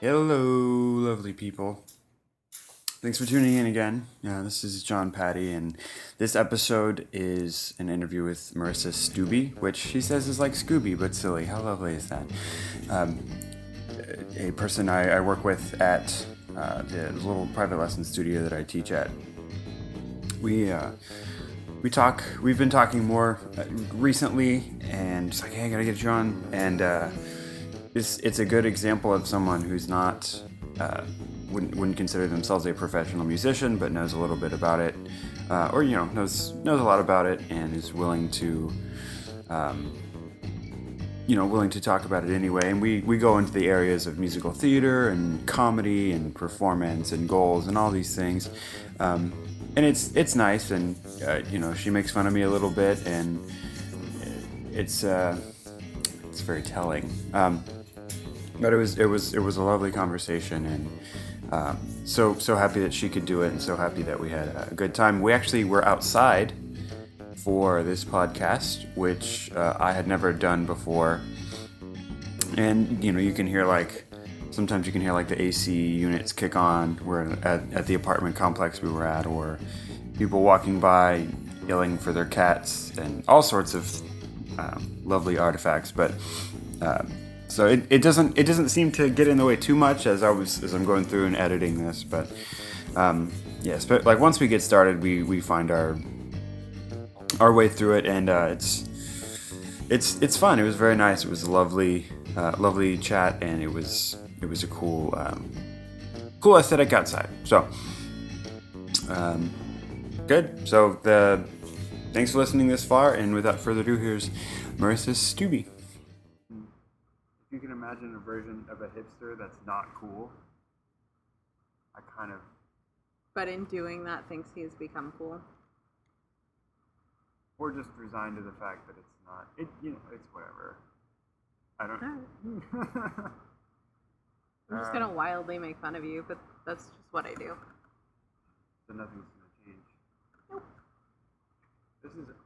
Hello, lovely people. Thanks for tuning in again. This is John Patty, and this episode is an interview with Marissa Stubbe, which she says is like Scooby, but silly. How lovely is that? A person I work with at the little private lesson studio that I teach at. We talk. We've been talking more recently, and just like, hey, I gotta get you on, and it's a good example of someone who's not wouldn't consider themselves a professional musician, but knows a little bit about it, or knows a lot about it, and is willing to willing to talk about it anyway. And we go into the areas of musical theater and comedy and performance and goals and all these things. And it's nice, and she makes fun of me a little bit, and it's very telling. But it was a lovely conversation, and so happy that she could do it, and so happy that we had a good time. We actually were outside for this podcast, which I had never done before, and you can hear sometimes you can hear the AC units kick on. We're at the apartment complex we were at, or people walking by yelling for their cats and all sorts of lovely artifacts. But so it doesn't seem to get in the way too much as I'm going through and editing this. But yes, but once we get started, we find our way through it, and it's fun. It was very nice. It was a lovely chat, and it was a cool aesthetic outside. So good. So thanks for listening this far, and without further ado, here's Marissa Stubbe. If you can imagine a version of a hipster that's not cool, I kind of. But in doing that, thinks he has become cool. Or just resigned to the fact that it's not. It's whatever. I don't. I'm just gonna wildly make fun of you, but that's just what I do. So nothing's gonna change. Nope.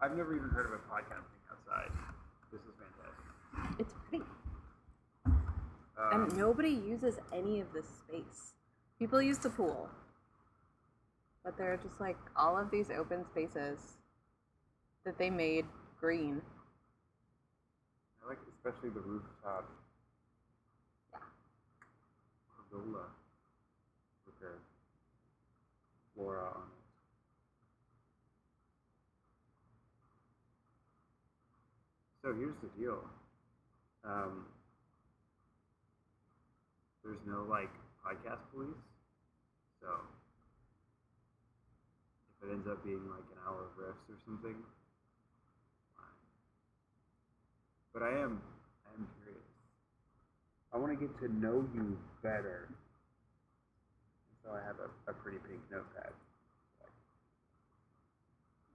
I've never even heard of a podcasting outside. This is fantastic. It's pretty. And nobody uses any of this space. People use the pool. But there are just all of these open spaces that they made green. I like especially the rooftop. Yeah. Pergola with their flora on it. So here's the deal. There's no podcast police. So if it ends up being an hour of riffs or something, fine. But I am curious. I want to get to know you better. So I have a pretty pink notepad.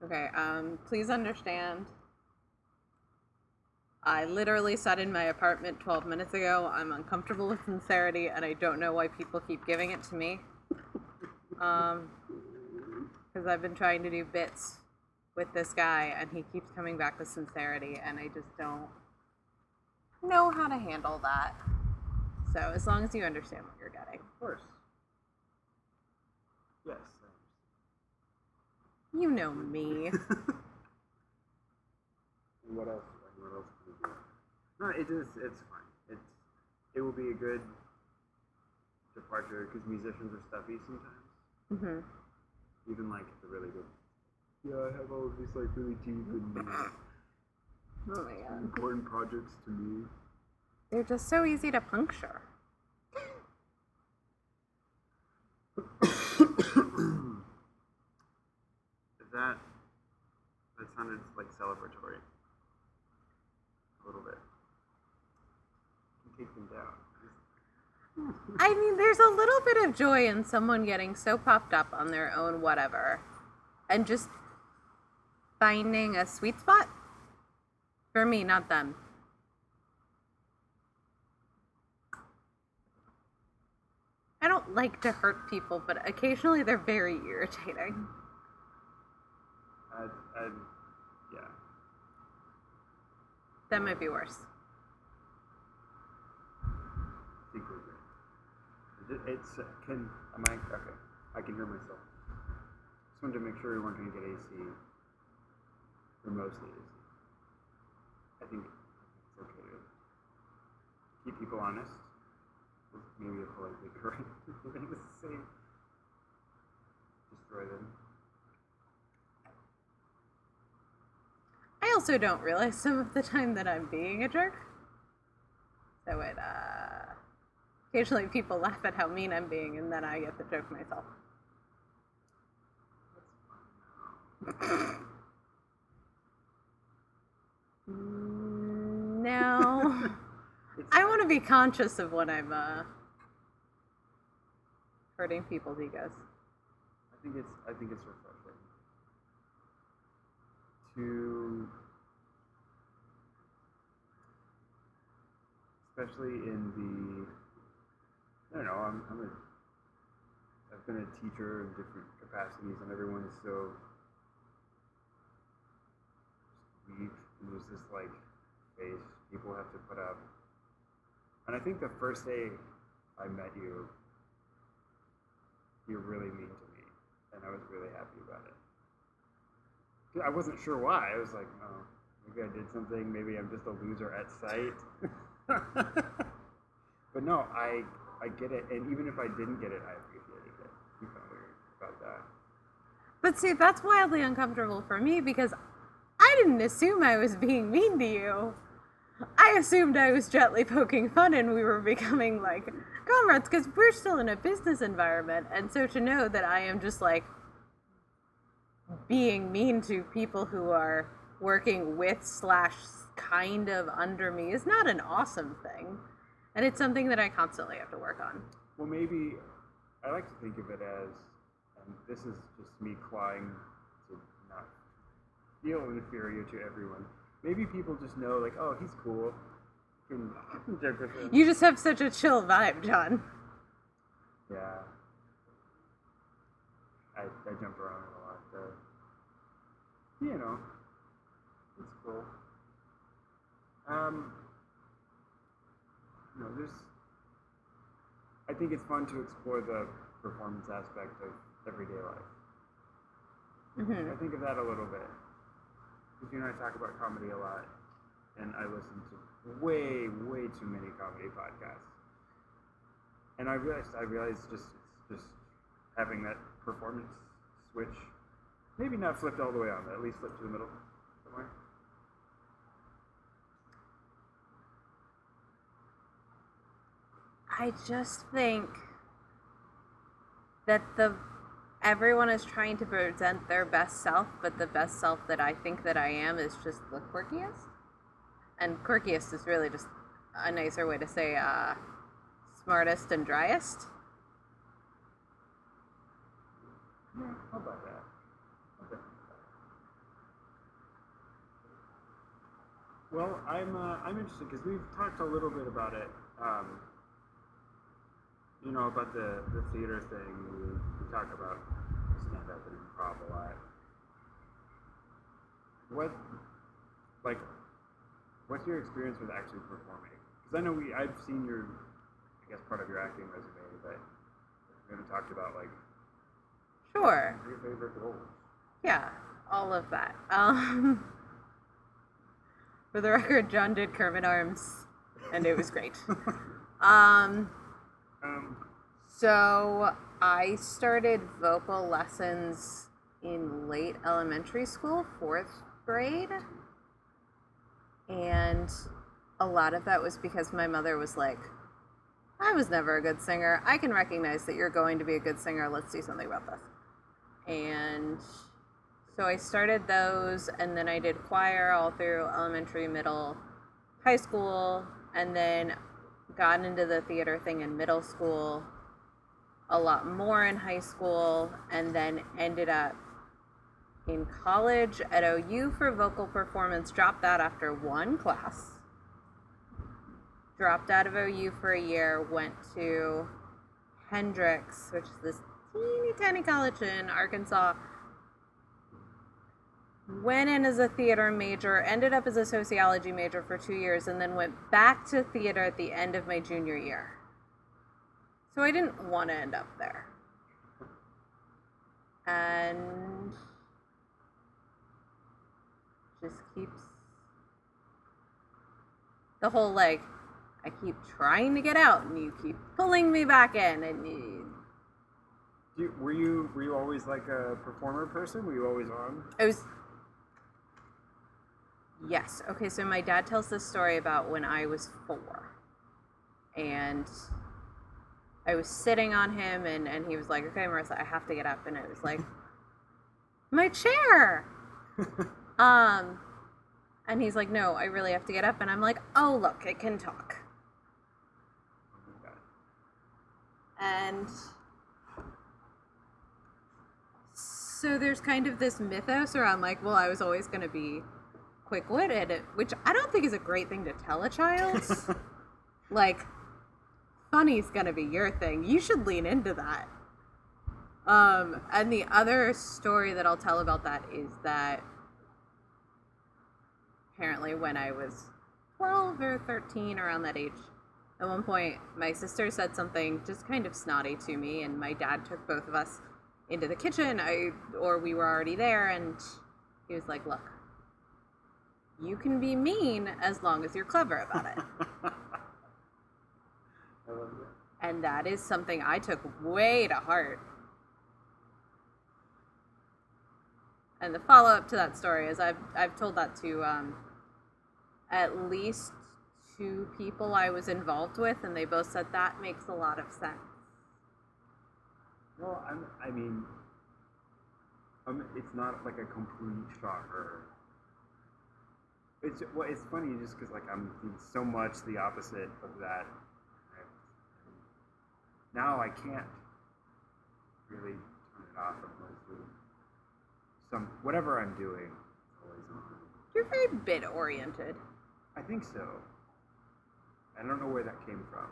Okay, please understand. I literally sat in my apartment 12 minutes ago. I'm uncomfortable with sincerity, and I don't know why people keep giving it to me. Because I've been trying to do bits with this guy, and he keeps coming back with sincerity, and I just don't know how to handle that. So as long as you understand what you're getting. Of course. Yes. You know me. What else? What else can we do? No, it's fine. It will be a good departure because musicians are stuffy sometimes. Mm-hmm. Even the really good. Yeah, I have all of these really deep and oh my god, important projects to me. They're just so easy to puncture. That sounded celebratory. A little bit. You can take them down. I mean, there's a little bit of joy in someone getting so popped up on their own whatever and just finding a sweet spot. For me, not them. I don't like to hurt people, but occasionally they're very irritating. Yeah. That might be worse. Secretly. It's am I okay? I can hear myself. Just wanted to make sure we weren't going to get AC or mostly AC. I think it's okay to keep people honest. Maybe a politely correct thing to say. Destroy them. I also don't realize some of the time that I'm being a jerk. So occasionally people laugh at how mean I'm being, and then I get the joke myself. No. I want to be conscious of when I'm hurting people's egos. I think it's refreshing to, especially in the, I don't know, I've been a teacher in different capacities, and everyone is so weak, and there's this like face people have to put up. And I think the first day I met you, you were really mean to me, and I was really happy about it. I wasn't sure why. I was like, oh, maybe I did something. Maybe I'm just a loser at sight. But no, I get it, and even if I didn't get it, I appreciated it. You felt weird about that. But see, that's wildly uncomfortable for me because I didn't assume I was being mean to you. I assumed I was gently poking fun and we were becoming like comrades because we're still in a business environment. And so to know that I am just like being mean to people who are working with / kind of under me is not an awesome thing. And it's something that I constantly have to work on. Well, maybe I like to think of it as, and this is just me clawing to not feel inferior to everyone. Maybe people just know, like, oh, he's cool. You just have such a chill vibe, John. Yeah. I jump around a lot, though. You know, it's cool. I think it's fun to explore the performance aspect of everyday life. Mm-hmm. I think of that a little bit. Because you and I talk about comedy a lot, and I listen to way too many comedy podcasts. And I realized just having that performance switch, maybe not flipped all the way on, but at least flipped to the middle somewhere. I just think that everyone is trying to present their best self, but the best self that I think that I am is just the quirkiest. And quirkiest is really just a nicer way to say smartest and driest. Yeah, how about that? Well, I'm interested because we've talked a little bit about it. About the theater thing. We talk about stand up and improv a lot. What's your experience with actually performing? Because I know I've seen part of your acting resume, but we haven't talked about Sure. Your favorite roles. Yeah, all of that. For the record, John did Kermit Arms, and it was great. So I started vocal lessons in late elementary school, 4th grade. And a lot of that was because my mother was like, I was never a good singer. I can recognize that you're going to be a good singer. Let's do something about this. And so I started those, and then I did choir all through elementary, middle, high school, and then got into the theater thing in middle school, a lot more in high school, and then ended up in college at OU for vocal performance. Dropped that after one class. Dropped out of OU for a year, went to Hendrix, which is this teeny tiny college in Arkansas. Went in as a theater major, ended up as a sociology major for 2 years, and then went back to theater at the end of my junior year. So I didn't want to end up there. And just keeps the whole like, I keep trying to get out and you keep pulling me back in, and were you always like a performer person? Were you always on? Yes. Okay, so my dad tells this story about when I was 4. And I was sitting on him, and he was like, okay, Marissa, I have to get up. And I was like, my chair! And he's like, no, I really have to get up. And I'm like, oh, look, it can talk. And so there's kind of this mythos around like, well, I was always going to be quick-witted, which I don't think is a great thing to tell a child. Like, funny's going to be your thing. You should lean into that. And the other story that I'll tell about that is that apparently when I was 12 or 13, around that age, at one point my sister said something just kind of snotty to me, and my dad took both of us into the kitchen, or we were already there, and he was like, look, you can be mean as long as you're clever about it. I love it. And that is something I took way to heart. And the follow-up to that story is I've told that to at least 2 people I was involved with, and they both said that makes a lot of sense. Well, it's not like a complete shocker. It's funny just because like I'm so much the opposite of that. Now I can't really turn it off unless whatever I'm doing is always on. You're very bit oriented. I think so. I don't know where that came from.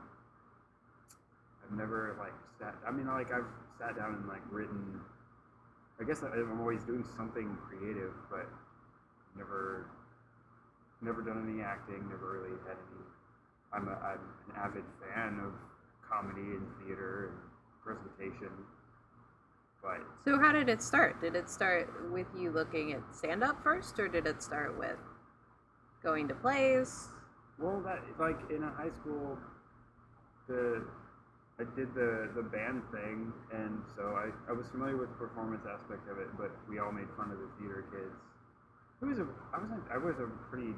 I've never like I've sat down and like written. I guess I'm always doing something creative, but never done any acting. Never really had any. I'm an avid fan of comedy and theater and presentation. But so how did it start? Did it start with you looking at stand-up first, or did it start with going to plays? Well, that like in high school, I did the band thing, and so I was familiar with the performance aspect of it. But we all made fun of the theater kids. I was a pretty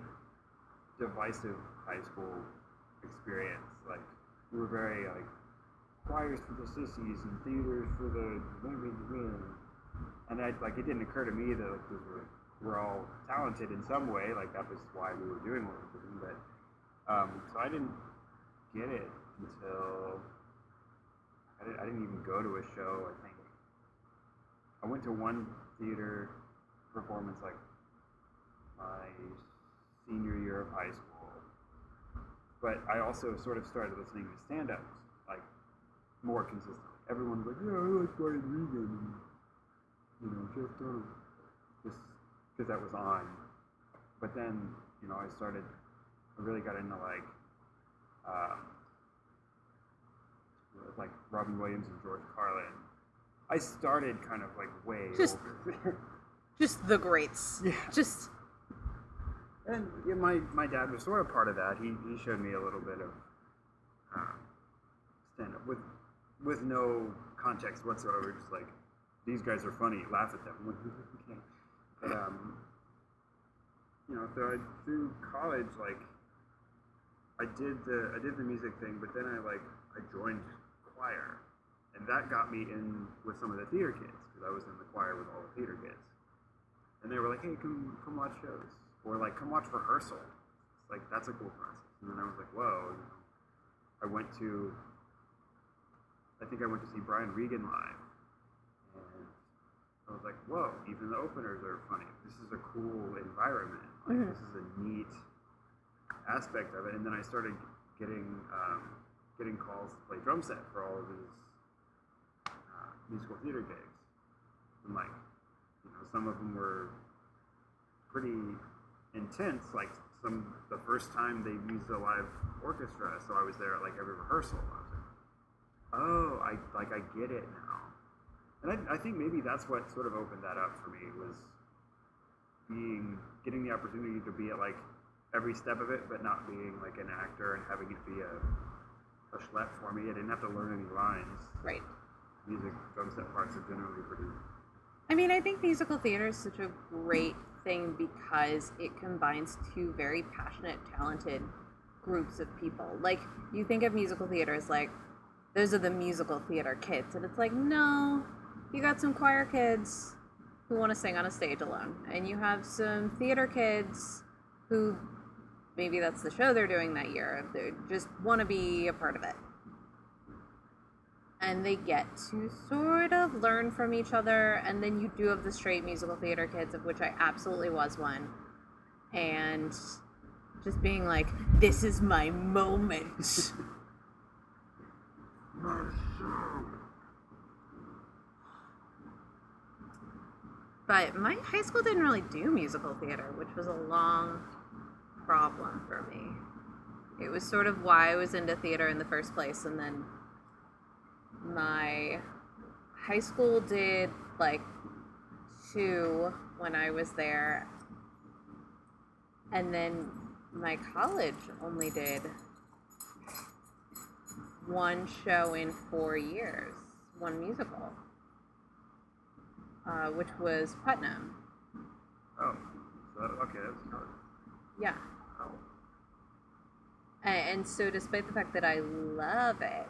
divisive high school experience. Like we were very like choirs for the sissies and theaters for the and it didn't occur to me that like we're all talented in some way. Like that was why we were doing what we were doing. But so I didn't get it until I didn't even go to a show. I think I went to one theater performance like my senior year of high school. But I also sort of started listening to stand-ups like more consistently. Everyone was like, yeah, I like Brian Regan and Jeff Dunham, just because that was on. But then I really got into like Robin Williams and George Carlin. I started kind of like way over there. Just the greats. Yeah. Just. And yeah, my dad was sort of part of that. He showed me a little bit of stand-up with no context whatsoever. Just like, these guys are funny, laugh at them. Okay. But so through college, like I did the music thing, but then I joined choir, and that got me in with some of the theater kids because I was in the choir with all the theater kids, and they were like, hey, come watch shows. Or like, come watch rehearsal. It's like, that's a cool process. And then I was like, whoa. I think I went to see Brian Regan live. And I was like, whoa, even the openers are funny. This is a cool environment. Like, This is a neat aspect of it. And then I started getting calls to play drum set for all of these musical theater gigs. And some of them were pretty intense, like the first time they used a live orchestra, so I was there at like every rehearsal. I was like, oh, I get it now. And I think maybe that's what sort of opened that up for me was getting the opportunity to be at like every step of it, but not being like an actor and having it be a schlep for me. I didn't have to learn any lines. Right. Music, drum set parts are generally pretty. I mean, I think musical theater is such a great thing because it combines two very passionate, talented groups of people. Like, you think of musical theater as like, those are the musical theater kids. And it's like, no, you got some choir kids who want to sing on a stage alone. And you have some theater kids who maybe that's the show they're doing that year. They just want to be a part of it. And they get to sort of learn from each other. And then you do have the straight musical theater kids, of which I absolutely was one. And just being like, this is my moment. But my high school didn't really do musical theater, which was a long problem for me. It was sort of why I was into theater in the first place. And then my high school did like 2 when I was there. And then my college only did 1 show in 4 years, 1 musical, which was Putnam. Oh, okay, that's good. Yeah. Oh. And so despite the fact that I love it,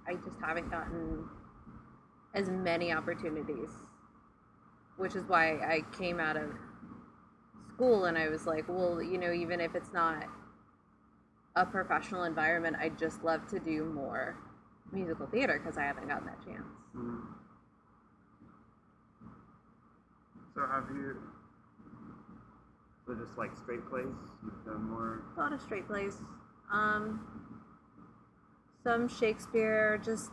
I just haven't gotten as many opportunities, which is why I came out of school and I was like, well, you know, even if it's not a professional environment, I'd just love to do more musical theater because I haven't gotten that chance. Mm-hmm. So have you, so just like straight plays, you've done more? A lot of straight plays. Some Shakespeare, just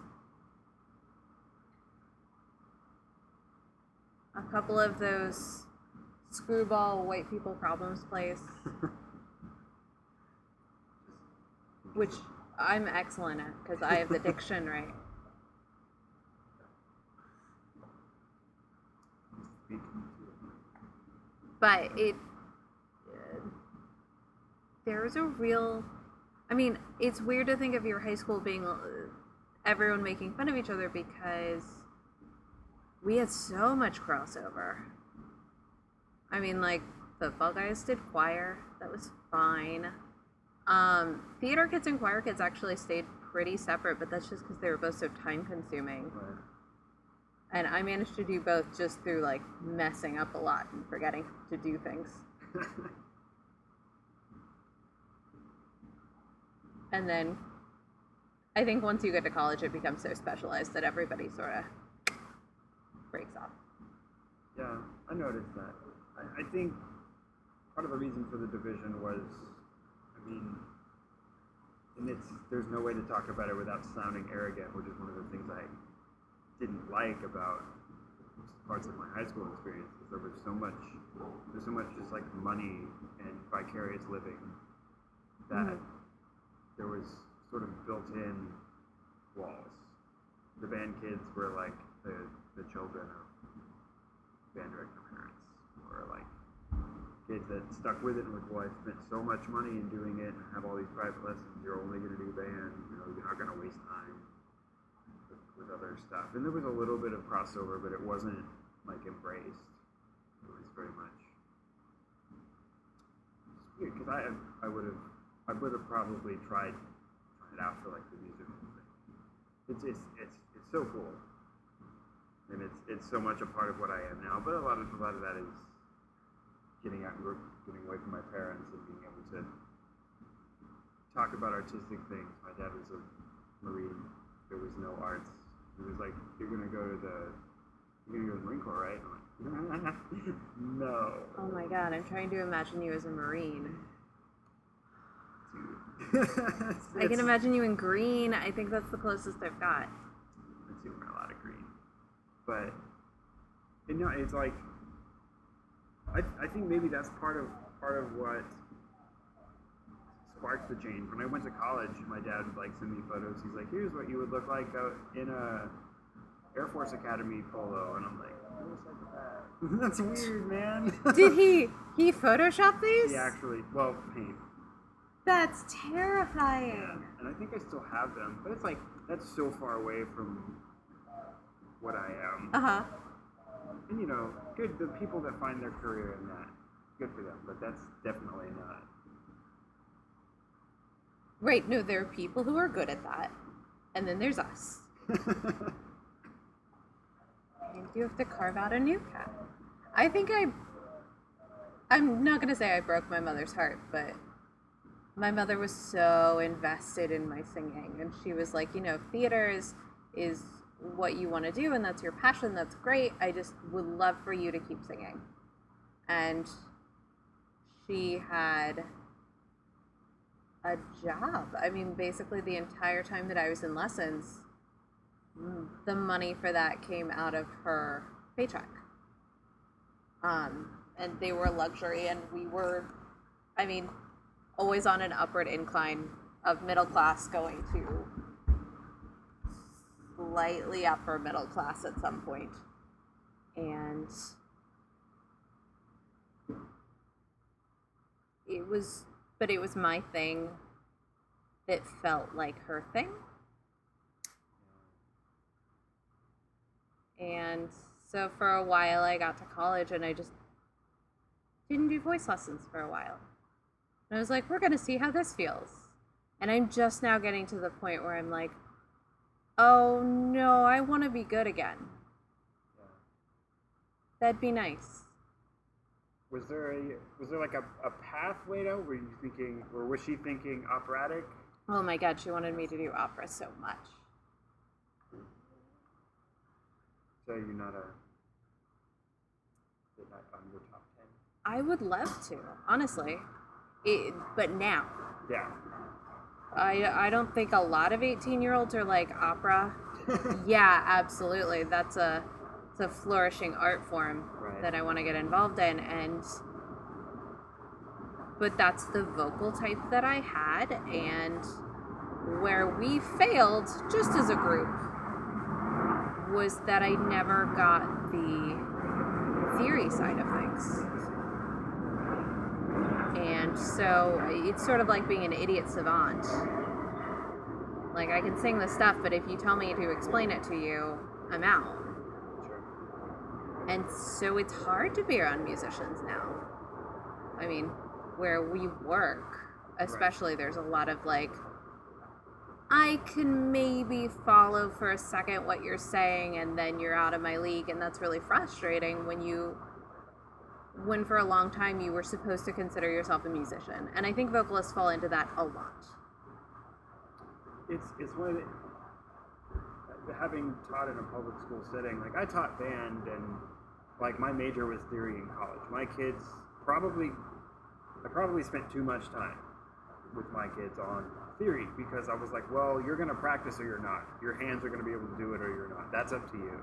a couple of those screwball white people problems plays, which I'm excellent at because I have the diction right. But there's a real, I mean, it's weird to think of your high school being everyone making fun of each other because we had so much crossover. I mean, like, football guys did choir. That was fine. Theater kids and choir kids actually stayed pretty separate, but that's just because they were both so time consuming. Right. And I managed to do both just through, like, messing up a lot and forgetting to do things. And then I think once you get to college, it becomes so specialized that everybody sort of breaks off. Yeah, I noticed that. I think part of the reason for the division was, I mean, and there's no way to talk about it without sounding arrogant, which is one of the things I didn't like about parts of my high school experience. Is there's so much just like money and vicarious living that there was sort of built-in walls. The band kids were like the children of band director parents, or like kids that stuck with it and were, well, I spent so much money in doing it and have all these private lessons, you're only going to do band, you know, you're not going to waste time with other stuff. And there was a little bit of crossover, but it wasn't like embraced. It was very much, it's weird, because I would have probably tried it out for like the musical thing. It's so cool. And it's so much a part of what I am now, but a lot of that is getting out and getting away from my parents and being able to talk about artistic things. My dad was a Marine. There was no arts. He was like, you're gonna go to the Marine Corps, right? I'm like, no. Oh my god, I'm trying to imagine you as a Marine. I can imagine you in green. I think that's the closest I've got. I've seen a lot of green. But, you know, it's like, I think maybe that's part of what sparked the change. When I went to college, my dad would like send me photos. He's like, here's what you would look like out in a Air Force Academy polo, and I'm like, I wish I could that. That's weird, man. Did he Photoshop these? He actually, well, paint. That's terrifying. Yeah. And I think I still have them, but it's like, that's so far away from what I am. Uh-huh. And you know, good, the people that find their career in that, good for them, but that's definitely not. Right, no, there are people who are good at that, and then there's us. And you have to carve out a new path. I think I'm not going to say I broke my mother's heart, but my mother was so invested in my singing, and she was like, you know, theater is what you want to do, and that's your passion, that's great. I just would love for you to keep singing. And she had a job. I mean, basically the entire time that I was in lessons, the money for that came out of her paycheck. And they were a luxury, and we were, I mean, always on an upward incline of middle class going to slightly upper middle class at some point. And it was my thing that felt like her thing. And so for a while I got to college and I just didn't do voice lessons for a while. And I was like, we're going to see how this feels. And I'm just now getting to the point where I'm like, oh no, I want to be good again. That'd be nice. Was there like a path laid out? Were you thinking, or was she thinking operatic? Oh my God, she wanted me to do opera so much. So you're not on your top 10? I would love to, honestly. But now. Yeah. I don't think a lot of 18-year-olds are like opera. Yeah, absolutely. It's a flourishing art form that I want to get involved in, but that's the vocal type that I had, and where we failed just as a group was that I never got the theory side of things. And so it's sort of like being an idiot savant. Like, I can sing the stuff, but if you tell me to explain it to you, I'm out. And so it's hard to be around musicians now. I mean, where we work, especially, there's a lot of like, I can maybe follow for a second what you're saying, and then you're out of my league, and that's really frustrating when for a long time you were supposed to consider yourself a musician. And I think vocalists fall into that a lot. It's one of the, having taught in a public school setting, like I taught band, and like my major was theory in college. My kids I probably spent too much time with my kids on theory, because I was like, well, you're going to practice or you're not. Your hands are going to be able to do it or you're not. That's up to you.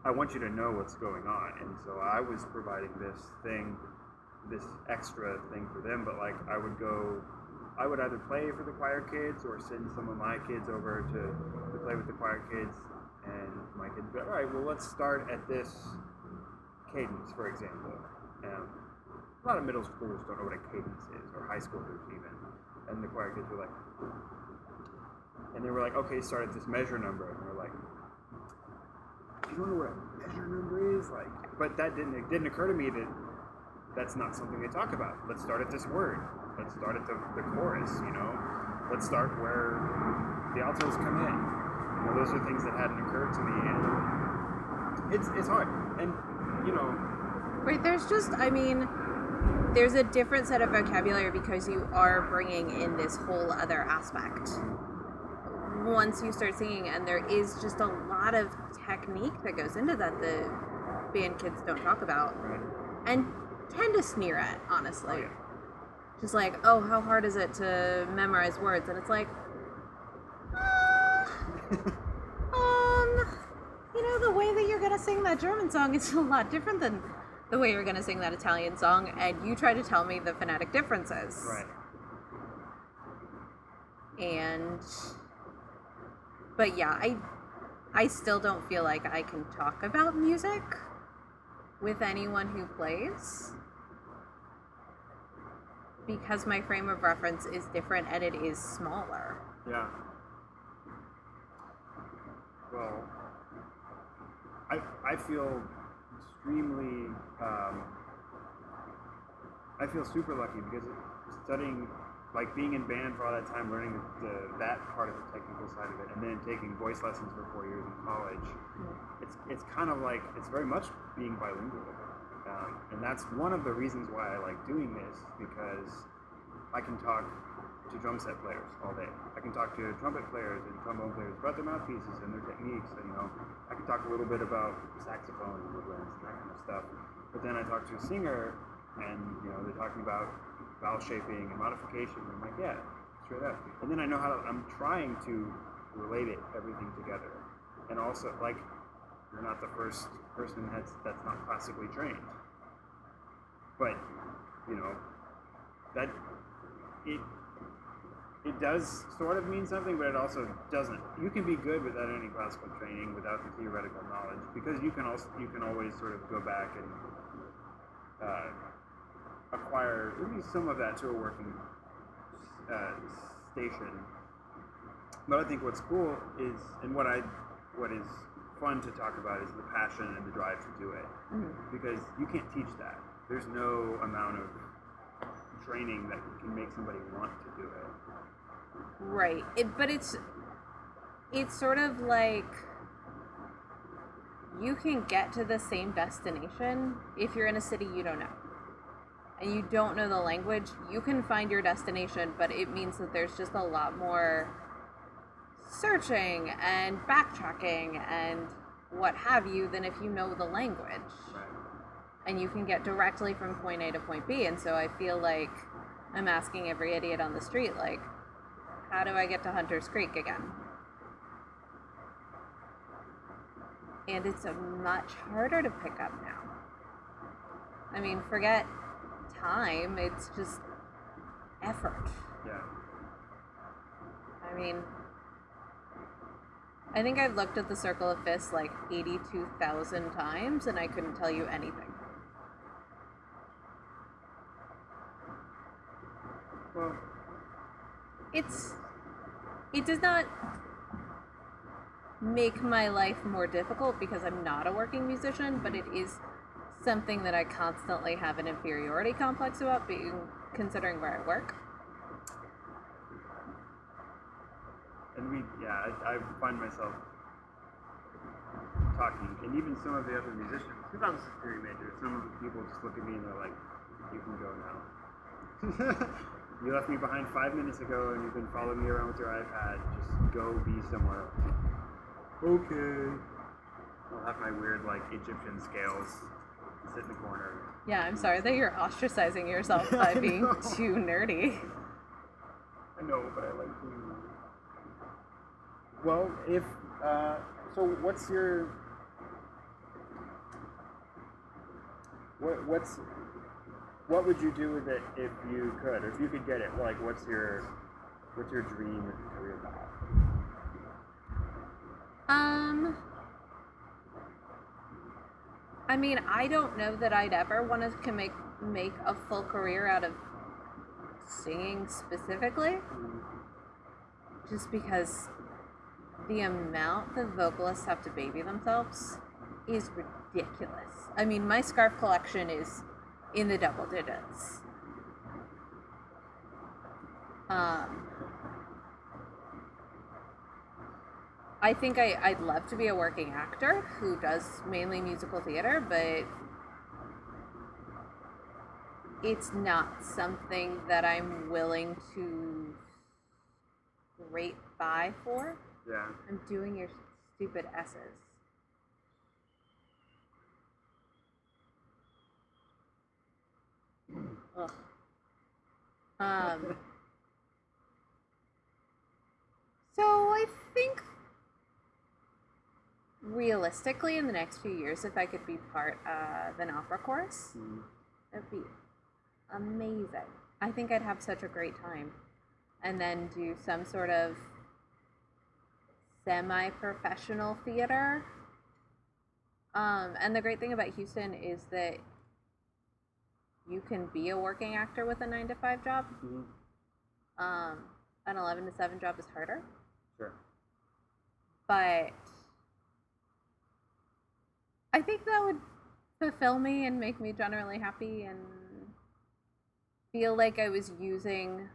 I want you to know what's going on. And so I was providing this extra thing for them, but like I would either play for the choir kids or send some of my kids over to play with the choir kids, and my kids would be like, all right, well, let's start at this cadence, for example. A lot of middle schoolers don't know what a cadence is, or high schoolers even. And the choir kids were like, and they were like, okay, start at this measure number. And we're like, you don't know what a measure number is? Like, but it didn't occur to me that that's not something they talk about. Let's start at this word. Let's start at the chorus, you know? Let's start where the altos come in. You know, those are things that hadn't occurred to me, and it's hard. And, you know... Right, there's a different set of vocabulary because you are bringing in this whole other aspect once you start singing, and there is just a lot of technique that goes into that the band kids don't talk about, and tend to sneer at, honestly. Just like, oh, how hard is it to memorize words? And it's like, you know, the way that you're gonna sing that German song is a lot different than the way you're gonna sing that Italian song, and you try to tell me the phonetic differences. Right. And but yeah, I still don't feel like I can talk about music with anyone who plays because my frame of reference is different and it is smaller. Yeah. Well, I feel extremely, I feel super lucky because studying, like being in band for all that time, learning that part of the technical side of it, and then taking voice lessons for 4 years in college, it's kind of like, it's very much being bilingual. And that's one of the reasons why I like doing this, because I can talk to drum set players all day. I can talk to trumpet players and trombone players about their mouthpieces and their techniques. And, I can talk a little bit about saxophone and woodwinds and that kind of stuff. But then I talk to a singer, and they're talking about vowel shaping and modification. And I'm like, yeah, straight up. And then I know I'm trying to relate everything together. And also, like, you're not the first person that's not classically trained. But, that it does sort of mean something, but it also doesn't. You can be good without any classical training, without the theoretical knowledge, because you can always sort of go back and acquire at least some of that to a working station. But I think what's cool is, and what is fun to talk about, is the passion and the drive to do it, because you can't teach that. There's no amount of training that can make somebody want to do it. Right. But it's sort of like you can get to the same destination if you're in a city you don't know and you don't know the language. You can find your destination, but it means that there's just a lot more searching and backtracking and what have you than if you know the language. Right. And you can get directly from point A to point B. And so I feel like I'm asking every idiot on the street, like, how do I get to Hunter's Creek again? And it's much harder to pick up now. I mean, forget time, it's just effort. Yeah. I mean, I think I've looked at the Circle of Fists like 82,000 times and I couldn't tell you anything. Well, it does not make my life more difficult because I'm not a working musician, but it is something that I constantly have an inferiority complex about, considering where I work. And I find myself talking, and even some of the other musicians, because I'm a theory major, some of the people just look at me and they're like, you can go now. You left me behind 5 minutes ago and you've been following me around with your iPad. Just go be somewhere. Okay. I'll have my weird, like, Egyptian scales, sit in the corner. Yeah, I'm sorry that you're ostracizing yourself by being too nerdy. I know, but I like to. Well, so what's your, what would you do with it if you could, or if you could get it? Like, what's your dream career path? I mean, I don't know that I'd ever want to make a full career out of singing specifically, just because the amount the vocalists have to baby themselves is ridiculous. I mean, my scarf collection is in the double digits. I think I'd love to be a working actor who does mainly musical theater, but it's not something that I'm willing to rate by for. Yeah. I'm doing your stupid S's. Ugh. So I think realistically in the next few years, if I could be part of an opera chorus, that'd be amazing. I think I'd have such a great time. and then do some sort of semi-professional theater. And the great thing about Houston is that you can be a working actor with a 9-to-5 job. Mm-hmm. An 11-to-7 job is harder. Sure. But I think that would fulfill me and make me generally happy and feel like I was using...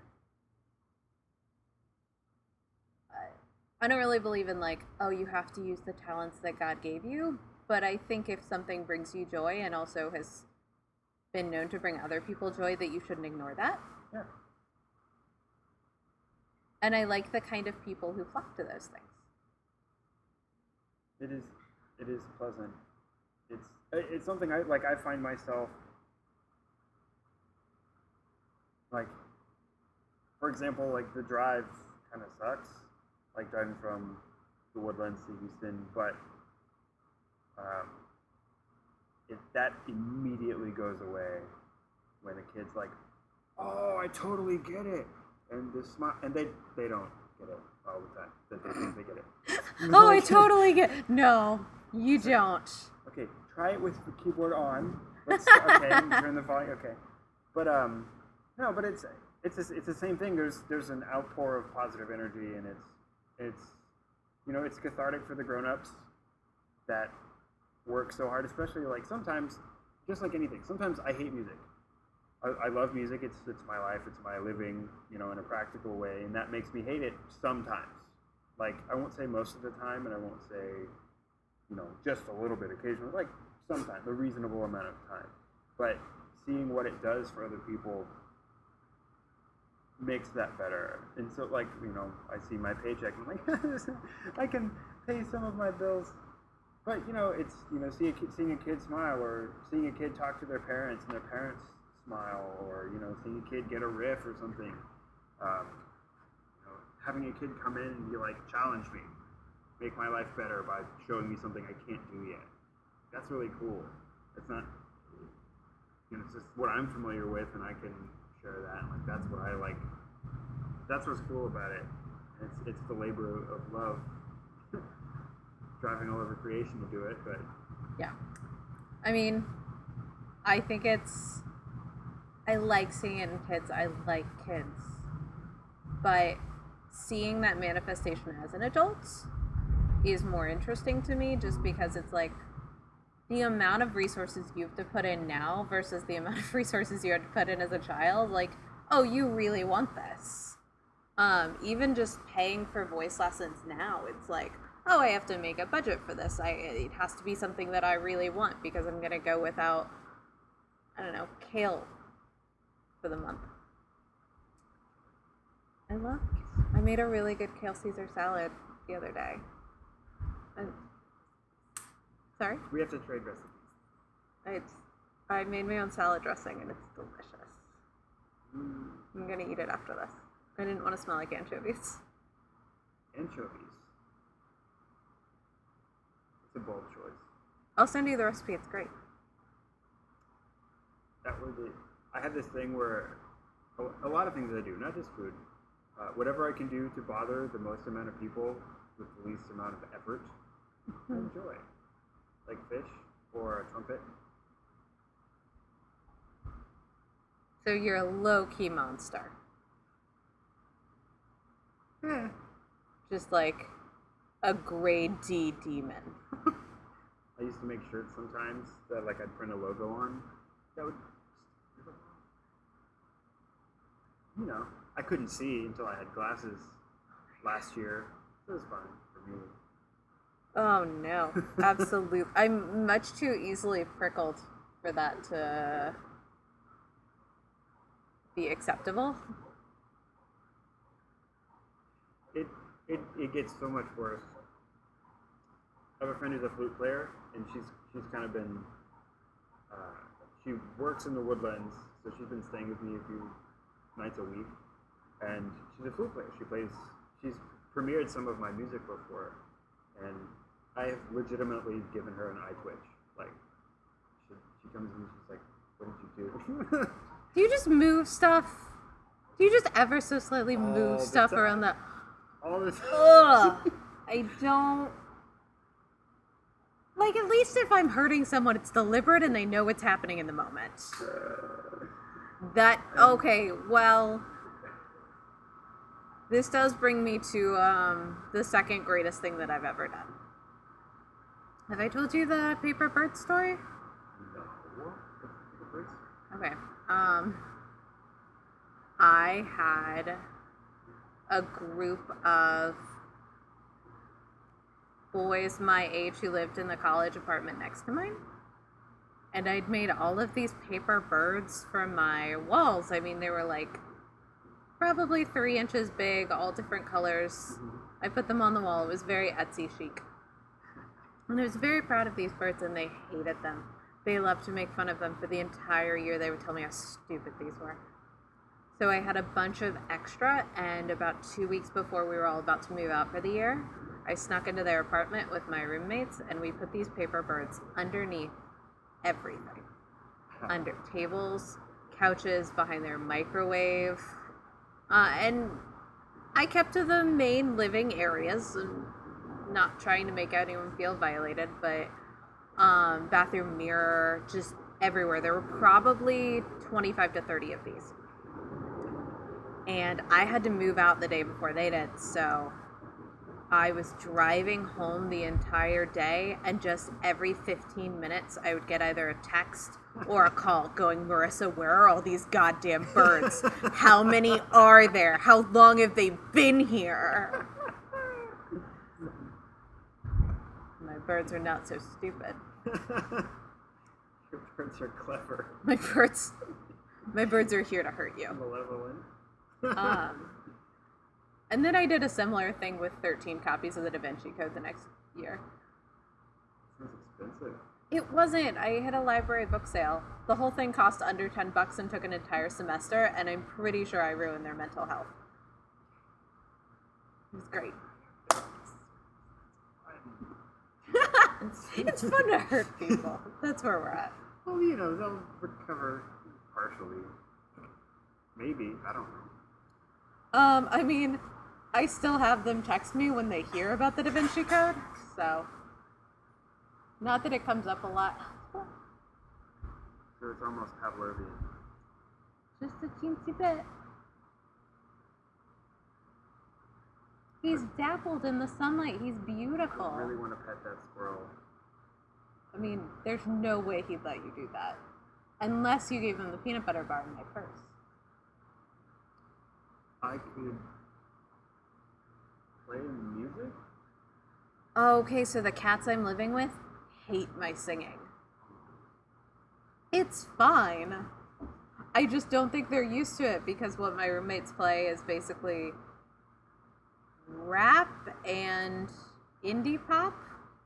I don't really believe in like, oh, you have to use the talents that God gave you. But I think if something brings you joy and also has been known to bring other people joy, that you shouldn't ignore that. Yeah. And I like the kind of people who flock to those things. It is pleasant. It's something I find myself like, for example, like the drive kind of sucks, like driving from the Woodlands to Houston, but that immediately goes away when a kid's like, "Oh, I totally get it," and the smile, and they don't get it all the time. That they think they get it. Oh, I totally get it. No, you don't. Okay, try it with the keyboard on. Okay, turn the volume. Okay, but no, but it's the same thing. There's an outpour of positive energy, and it's it's cathartic for the grown-ups that work so hard, especially like sometimes, just like anything. Sometimes I hate music. I love music. It's my life. It's my living. In a practical way, and that makes me hate it sometimes. Like I won't say most of the time, and I won't say just a little bit occasionally. Like sometimes, a reasonable amount of time. But seeing what it does for other people makes that better. And so, like I see my paycheck, and I'm like, I can pay some of my bills. But it's seeing a kid smile, or seeing a kid talk to their parents and their parents smile, or seeing a kid get a riff or something. Having a kid come in and be like, challenge me, make my life better by showing me something I can't do yet. That's really cool. It's not, it's just what I'm familiar with, and I can share that. Like that's what I like. That's what's cool about it. It's the labor of love. Driving all over creation to do it, but yeah, I mean, I think I like seeing it in kids. I like kids, but seeing that manifestation as an adult is more interesting to me, just because it's like the amount of resources you have to put in now versus the amount of resources you had to put in as a child. Like, oh, you really want this. Even just paying for voice lessons now, it's like, oh, I have to make a budget for this. It has to be something that I really want, because I'm going to go without, I don't know, kale for the month. I made a really good kale Caesar salad the other day. Sorry? We have to trade recipes. I made my own salad dressing, and it's delicious. I'm going to eat it after this. I didn't want to smell like anchovies. Anchovies? It's a bold choice. I'll send you the recipe. It's great. I have this thing where a lot of things I do, not just food, whatever I can do to bother the most amount of people with the least amount of effort, I enjoy. Like fish or a trumpet. So you're a low-key monster. Just like a grade D demon. I used to make shirts sometimes that like I'd print a logo on. That would, I couldn't see until I had glasses last year. It was fun for me. Oh no, absolutely. I'm much too easily prickled for that to be acceptable. It gets so much worse. I have a friend who's a flute player, and she's kind of been, she works in the Woodlands, so she's been staying with me a few nights a week, and she's a flute player. She's premiered some of my music before, and I have legitimately given her an eye twitch. Like, she comes in and she's like, what did you do? Do you just move stuff? Do you just ever so slightly All move the stuff time. around the... All this. Ugh! I don't... Like, at least if I'm hurting someone, it's deliberate and they know what's happening in the moment. That... Okay, well... This does bring me to the second greatest thing that I've ever done. Have I told you the paper bird story? No. Okay. I had a group of boys my age who lived in the college apartment next to mine. And I'd made all of these paper birds for my walls. I mean, they were like probably 3 inches big, all different colors. I put them on the wall. It was very Etsy chic. And I was very proud of these birds, and they hated them. They loved to make fun of them for the entire year. They would tell me how stupid these were. So I had a bunch of extra, and about 2 weeks before we were all about to move out for the year, I snuck into their apartment with my roommates, and we put these paper birds underneath everything. Under tables, couches, behind their microwave. And I kept to the main living areas, and not trying to make anyone feel violated, but bathroom mirror, just everywhere. There were probably 25 to 30 of these. And I had to move out the day before they did, so I was driving home the entire day, and just every 15 minutes I would get either a text or a call going, Marissa, where are all these goddamn birds? How many are there? How long have they been here? My birds are not so stupid. Your birds are clever. My birds are here to hurt you. Malevolent. And then I did a similar thing with 13 copies of the Da Vinci Code the next year. Sounds expensive. It wasn't. I had a library book sale. The whole thing cost under $10 and took an entire semester, and I'm pretty sure I ruined their mental health. It was great. It's fun to hurt people. That's where we're at. Well, you know, they'll recover partially. Maybe. I don't know. I mean, I still have them text me when they hear about the Da Vinci Code, so not that it comes up a lot. So it's almost Pavlovian. Just a teensy bit. He's dappled in the sunlight. He's beautiful. I really want to pet that squirrel. I mean, there's no way he'd let you do that. Unless you gave him the peanut butter bar in my purse. I could play music? Okay, so the cats I'm living with hate my singing. It's fine. I just don't think they're used to it because what my roommates play is basically rap and indie pop,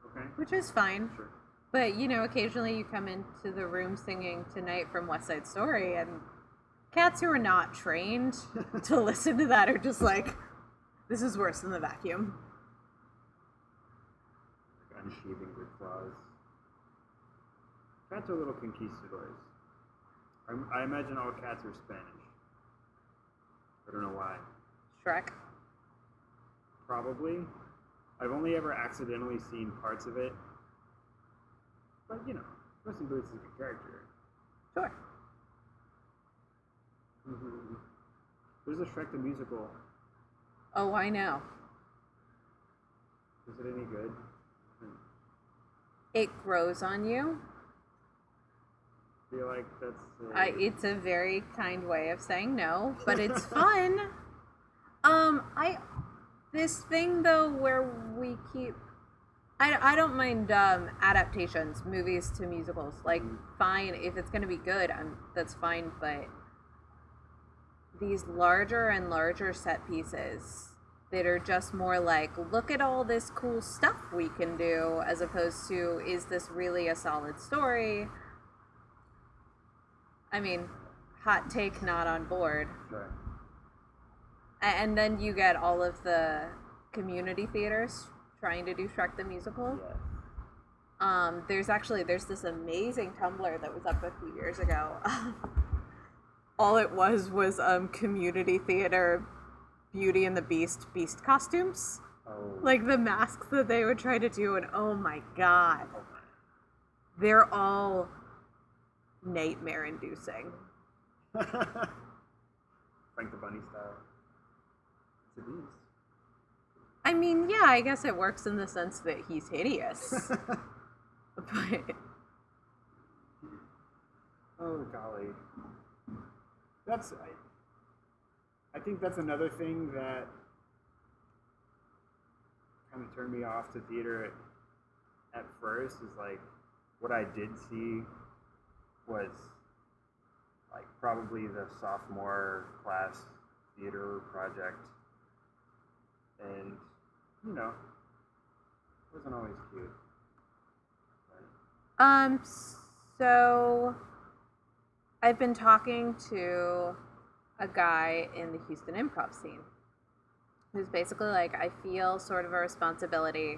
Okay. which is fine. Sure. But, you know, occasionally you come into the room singing Tonight from West Side Story, and cats who are not trained to listen to that are just like, this is worse than the vacuum. Unsheathing their claws. Cats are little conquistadors. I imagine all cats are Spanish. I don't know why. Shrek. Probably. I've only ever accidentally seen parts of it. But, you know, Puss in Boots is a good character. Sure. Mm-hmm. There's a Shrek the Musical. Oh, I know. Is it any good? It grows on you. I feel like that's... It's a very kind way of saying no, but it's fun. This thing, though, where we keep... I don't mind adaptations, movies to musicals. Like, fine, if it's going to be good, that's fine, but these larger and larger set pieces that are just more like, look at all this cool stuff we can do, as opposed to, is this really a solid story? I mean, hot take, not on board. Sure. And then you get all of the community theaters trying to do Shrek the Musical. Yes. There's this amazing Tumblr that was up a few years ago. all it was community theater Beauty and the Beast costumes. Oh. Like the masks that they would try to do, and oh my god. They're all nightmare inducing. Frank the Bunny style. It's a beast. I mean, yeah, I guess it works in the sense that he's hideous. But oh golly. I think that's another thing that kind of turned me off to theater at first, is like what I did see was like probably the sophomore class theater project, and you know, it wasn't always cute. But... So I've been talking to a guy in the Houston improv scene who's basically like, I feel sort of a responsibility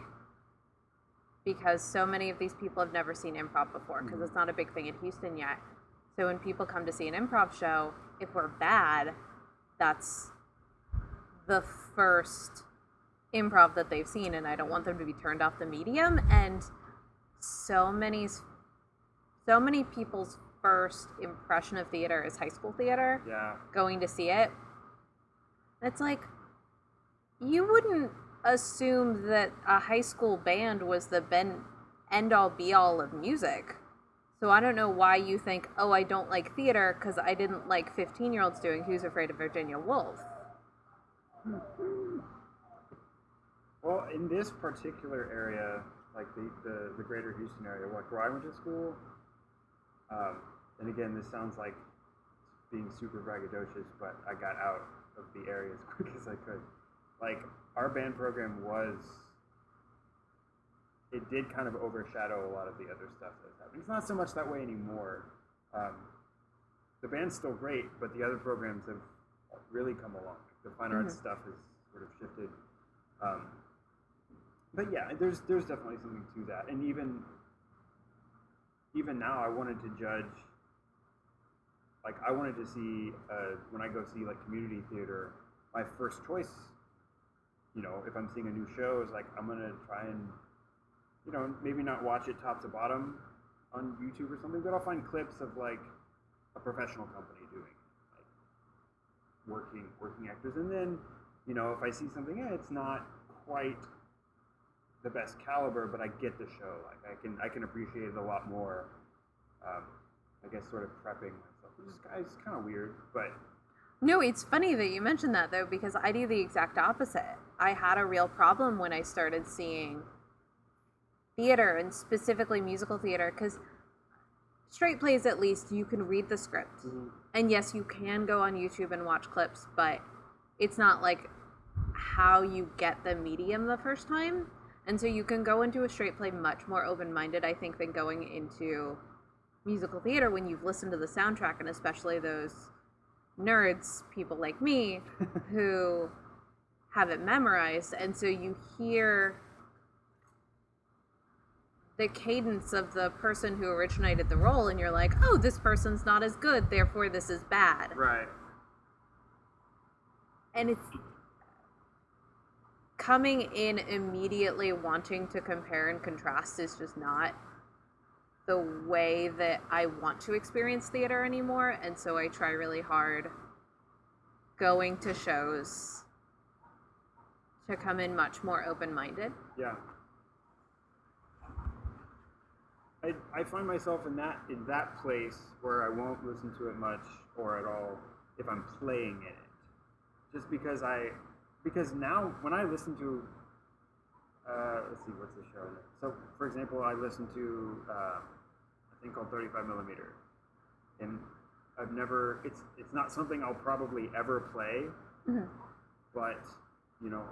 because so many of these people have never seen improv before, because it's not a big thing in Houston yet. So when people come to see an improv show, if we're bad, that's the first improv that they've seen, and I don't want them to be turned off the medium. And so many people's first impression of theater is high school theater. Yeah. Going to see it. It's like, you wouldn't assume that a high school band was the end-all be-all of music. So I don't know why you think, oh, I don't like theater because I didn't like 15-year-olds doing Who's Afraid of Virginia Woolf. Well, in this particular area, like the greater Houston area, like where I went to school, and again, this sounds like being super braggadocious, but I got out of the area as quick as I could. Like, our band program it did kind of overshadow a lot of the other stuff that's happening. It's not so much that way anymore. The band's still great, but the other programs have really come along. The fine arts stuff has sort of shifted. But yeah, there's definitely something to that. And even now, I wanted to judge. Like, I wanted to see when I go see like community theater, my first choice, you know, if I'm seeing a new show, is like, I'm gonna try and, you know, maybe not watch it top to bottom on YouTube or something, but I'll find clips of like a professional company doing it, like working actors, and then, you know, if I see something, it's not quite the best caliber, but I get the show. Like, I can appreciate it a lot more. I guess sort of prepping myself, which is kind of weird, but. No, it's funny that you mentioned that, though, because I do the exact opposite. I had a real problem when I started seeing theater, and specifically musical theater, because straight plays, at least, you can read the script. Mm-hmm. And yes, you can go on YouTube and watch clips, but it's not like how you get the medium the first time. And so you can go into a straight play much more open-minded, I think, than going into musical theater when you've listened to the soundtrack, and especially those nerds, people like me, who have it memorized. And so you hear the cadence of the person who originated the role, and you're like, oh, this person's not as good, therefore this is bad. Right. And it's coming in immediately wanting to compare and contrast is just not the way that I want to experience theater anymore. And so I try really hard going to shows to come in much more open-minded. Yeah. I find myself in that place where I won't listen to it much or at all if I'm playing in it. Just because now when I listen to let's see, what's the show? So, for example, I listen to a thing called 35 millimeter, and I've never. It's not something I'll probably ever play, but you know,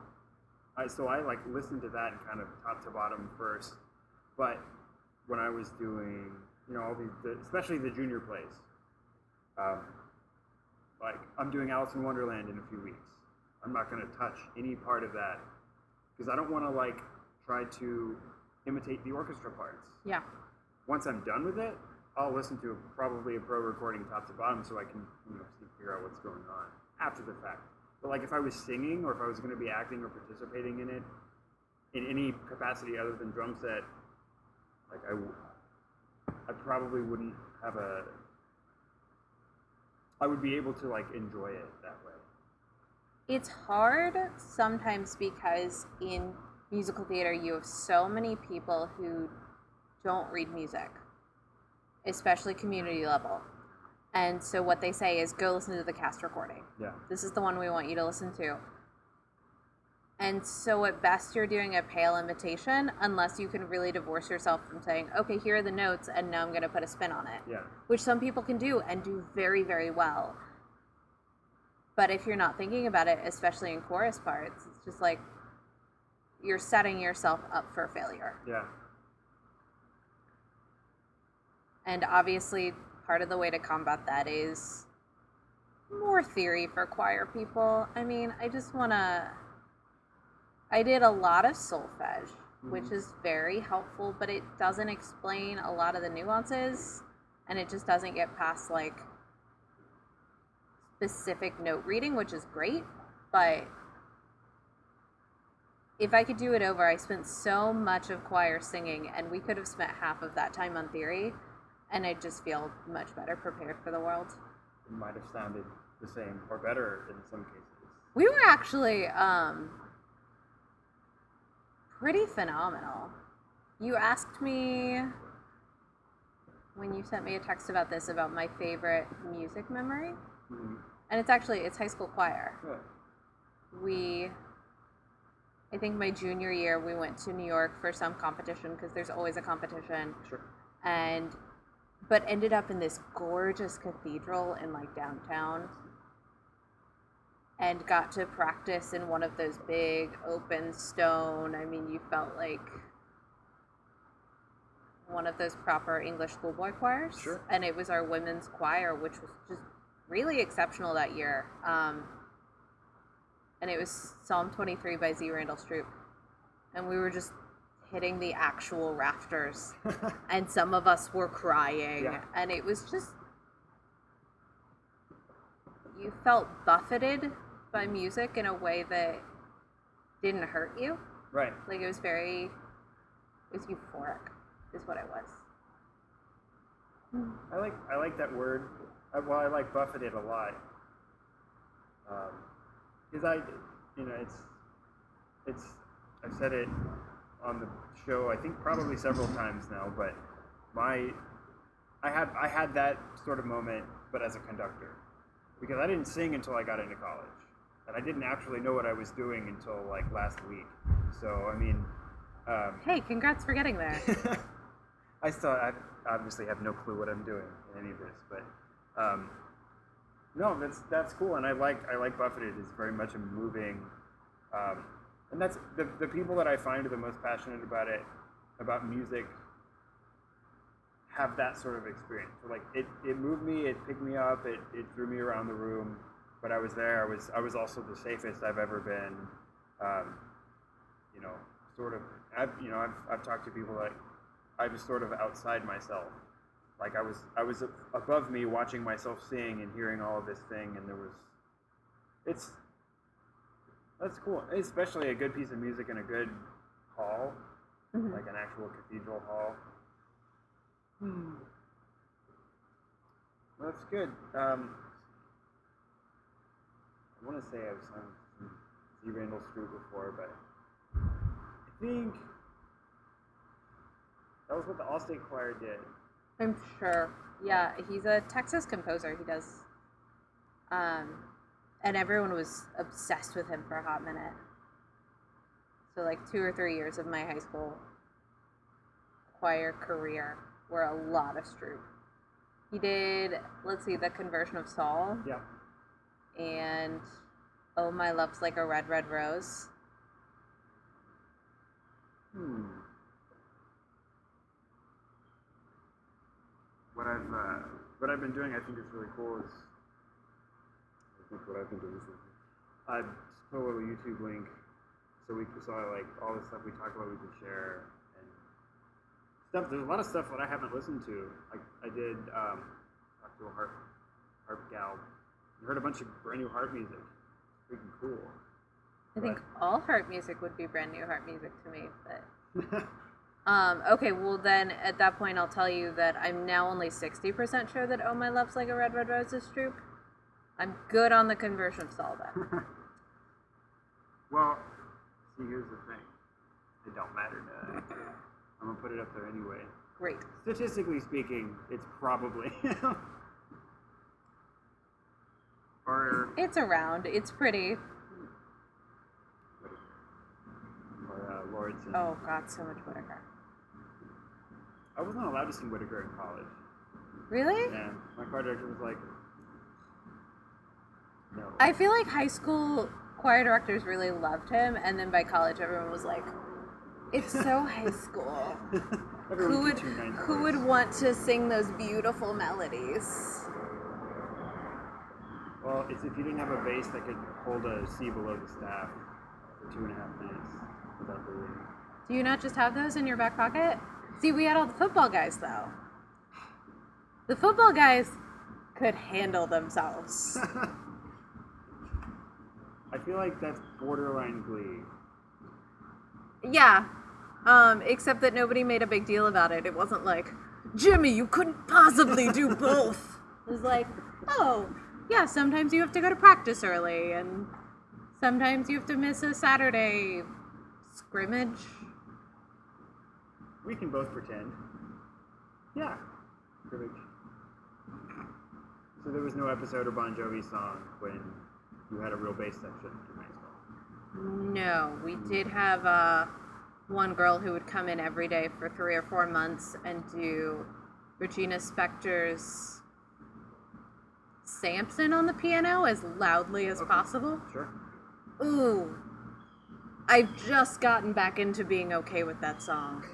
I like listen to that and kind of top to bottom first. But when I was doing, you know, all these, especially the junior plays, like I'm doing Alice in Wonderland in a few weeks. I'm not going to touch any part of that because I don't want to try to imitate the orchestra parts. Yeah. Once I'm done with it, I'll listen to probably a pro recording top to bottom so I can figure out what's going on after the fact. But like if I was singing or if I was going to be acting or participating in it in any capacity other than drum set, like I probably wouldn't have I would be able to like enjoy it that way. It's hard sometimes because in musical theater you have so many people who don't read music, especially community level. And so what they say is go listen to the cast recording. Yeah. This is the one we want you to listen to. And so at best you're doing a pale imitation unless you can really divorce yourself from saying, okay, here are the notes and now I'm going to put a spin on it. Yeah. Which some people can do and do very, very well. But if you're not thinking about it, especially in chorus parts, it's just like you're setting yourself up for failure. Yeah. And obviously part of the way to combat that is more theory for choir people. I mean, I did a lot of solfege, which is very helpful, but it doesn't explain a lot of the nuances, and it just doesn't get past, like, specific note reading, which is great, but if I could do it over, I spent so much of choir singing, and we could have spent half of that time on theory, and I just feel much better prepared for the world. It might have sounded the same or better in some cases. We were actually pretty phenomenal. You asked me when you sent me a text about this, about my favorite music memory. Mm-hmm. And it's high school choir. Yeah. I think my junior year, we went to New York for some competition, because there's always a competition. Sure. But ended up in this gorgeous cathedral in like downtown, and got to practice in one of those big open stone. I mean, you felt like one of those proper English schoolboy choirs. Sure. And it was our women's choir, which was just really exceptional that year. And it was Psalm 23 by Z. Randall Stroop. And we were just hitting the actual rafters. And some of us were crying. Yeah. And it was just, you felt buffeted by music in a way that didn't hurt you. Right. Like it was euphoric, is what it was. I like that word. I like buffeted a lot. Because I've said it on the show, I think probably several times now, but I had that sort of moment, but as a conductor, because I didn't sing until I got into college, and I didn't actually know what I was doing until like last week. So I mean, hey, congrats for getting there. I obviously have no clue what I'm doing in any of this, but no, that's cool, and I like buffeted. It's very much a moving. And that's the people that I find are the most passionate about music have that sort of experience. So like it moved me, it picked me up, it threw me around the room, but I was there. I was also the safest I've ever been. Sort of. I've talked to people like I was sort of outside myself. Like I was above me, watching myself sing and hearing all of this thing, and that's cool, especially a good piece of music in a good hall, like an actual cathedral hall. Well, that's good. I want to say I've sung some Z. Randall Stroop before, but I think that was what the Allstate Choir did. I'm sure. Yeah, he's a Texas composer. He does. And everyone was obsessed with him for a hot minute. So like 2 or 3 years of my high school choir career were a lot of Stroop. He did, The Conversion of Saul. Yeah. And Oh My Love's Like a Red, Red Rose. What I've been doing, I think is really cool, is what I've been doing is I just put a little YouTube link so we saw like all the stuff we talked about we could share, and stuff. There's a lot of stuff that I haven't listened to. I did talk to a harp gal. I heard a bunch of brand new harp music. Freaking cool. I think all harp music would be brand new harp music to me, but okay, well then at that point I'll tell you that I'm now only 60% sure that Oh My Love's Like a Red Red Rose is true. I'm good on the conversion stall then. Well, see, here's the thing. It don't matter now. I'm gonna put it up there anyway. Great. Statistically speaking, it's probably or It's around. It's pretty. or Lords. Oh God, so much Whitaker. I wasn't allowed to sing Whitaker in college. Really? Yeah, my choir director was like, no. I feel like high school choir directors really loved him, and then by college everyone was like, it's so high school. Who would want to sing those beautiful melodies? Well, it's if you didn't have a bass that could hold a C below the staff for 2.5 minutes without breathing. Do you not just have those in your back pocket? See, we had all the football guys, though. The football guys could handle themselves. I feel like that's borderline Glee. Yeah, except that nobody made a big deal about it. It wasn't like, Jimmy, you couldn't possibly do both. It was like, oh, yeah, sometimes you have to go to practice early, and sometimes you have to miss a Saturday scrimmage. We can both pretend. Yeah. Scrimmage. So there was no episode of Bon Jovi song when you had a real bass section in high school? No, we did have one girl who would come in every day for 3 or 4 months and do Regina Spektor's Samson on the piano as loudly as possible. Sure. Ooh. I've just gotten back into being okay with that song.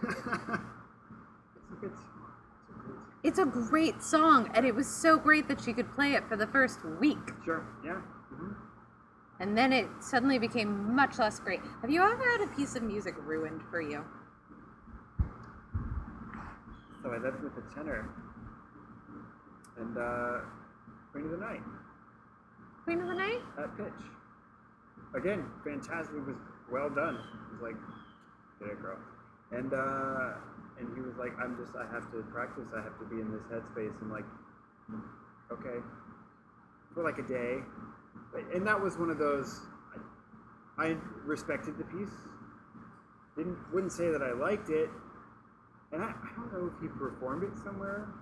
It's a great song, and it was so great that she could play it for the first week. Sure, yeah. Mm-hmm. And then it suddenly became much less great. Have you ever had a piece of music ruined for you? So I left with a tenor. And Queen of the Night. Queen of the Night? At pitch. Again, fantastic. It was well done. It was like, get it, girl. And he was like, I have to practice. I have to be in this headspace. I'm like, okay. For like a day. And that was one of those, I respected the piece. Wouldn't say that I liked it. And I don't know if he performed it somewhere.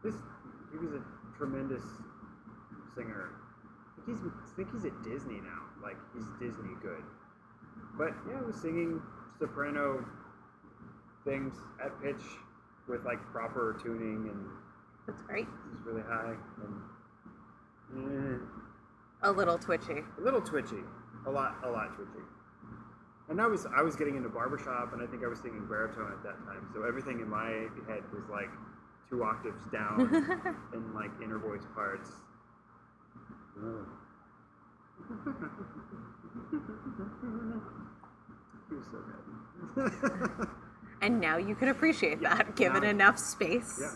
He was a tremendous singer. I think he's at Disney now. Like, he's Disney good. But yeah, I was singing soprano things at pitch with like proper tuning, and That's great. it's really high and A little twitchy. a little twitchy, a lot twitchy. And I was getting into barbershop, and I think I was singing baritone at that time, so everything in my head was like 2 octaves down and like inner voice parts. Oh. He was so good. And now you can appreciate that, given now- enough space. Yeah.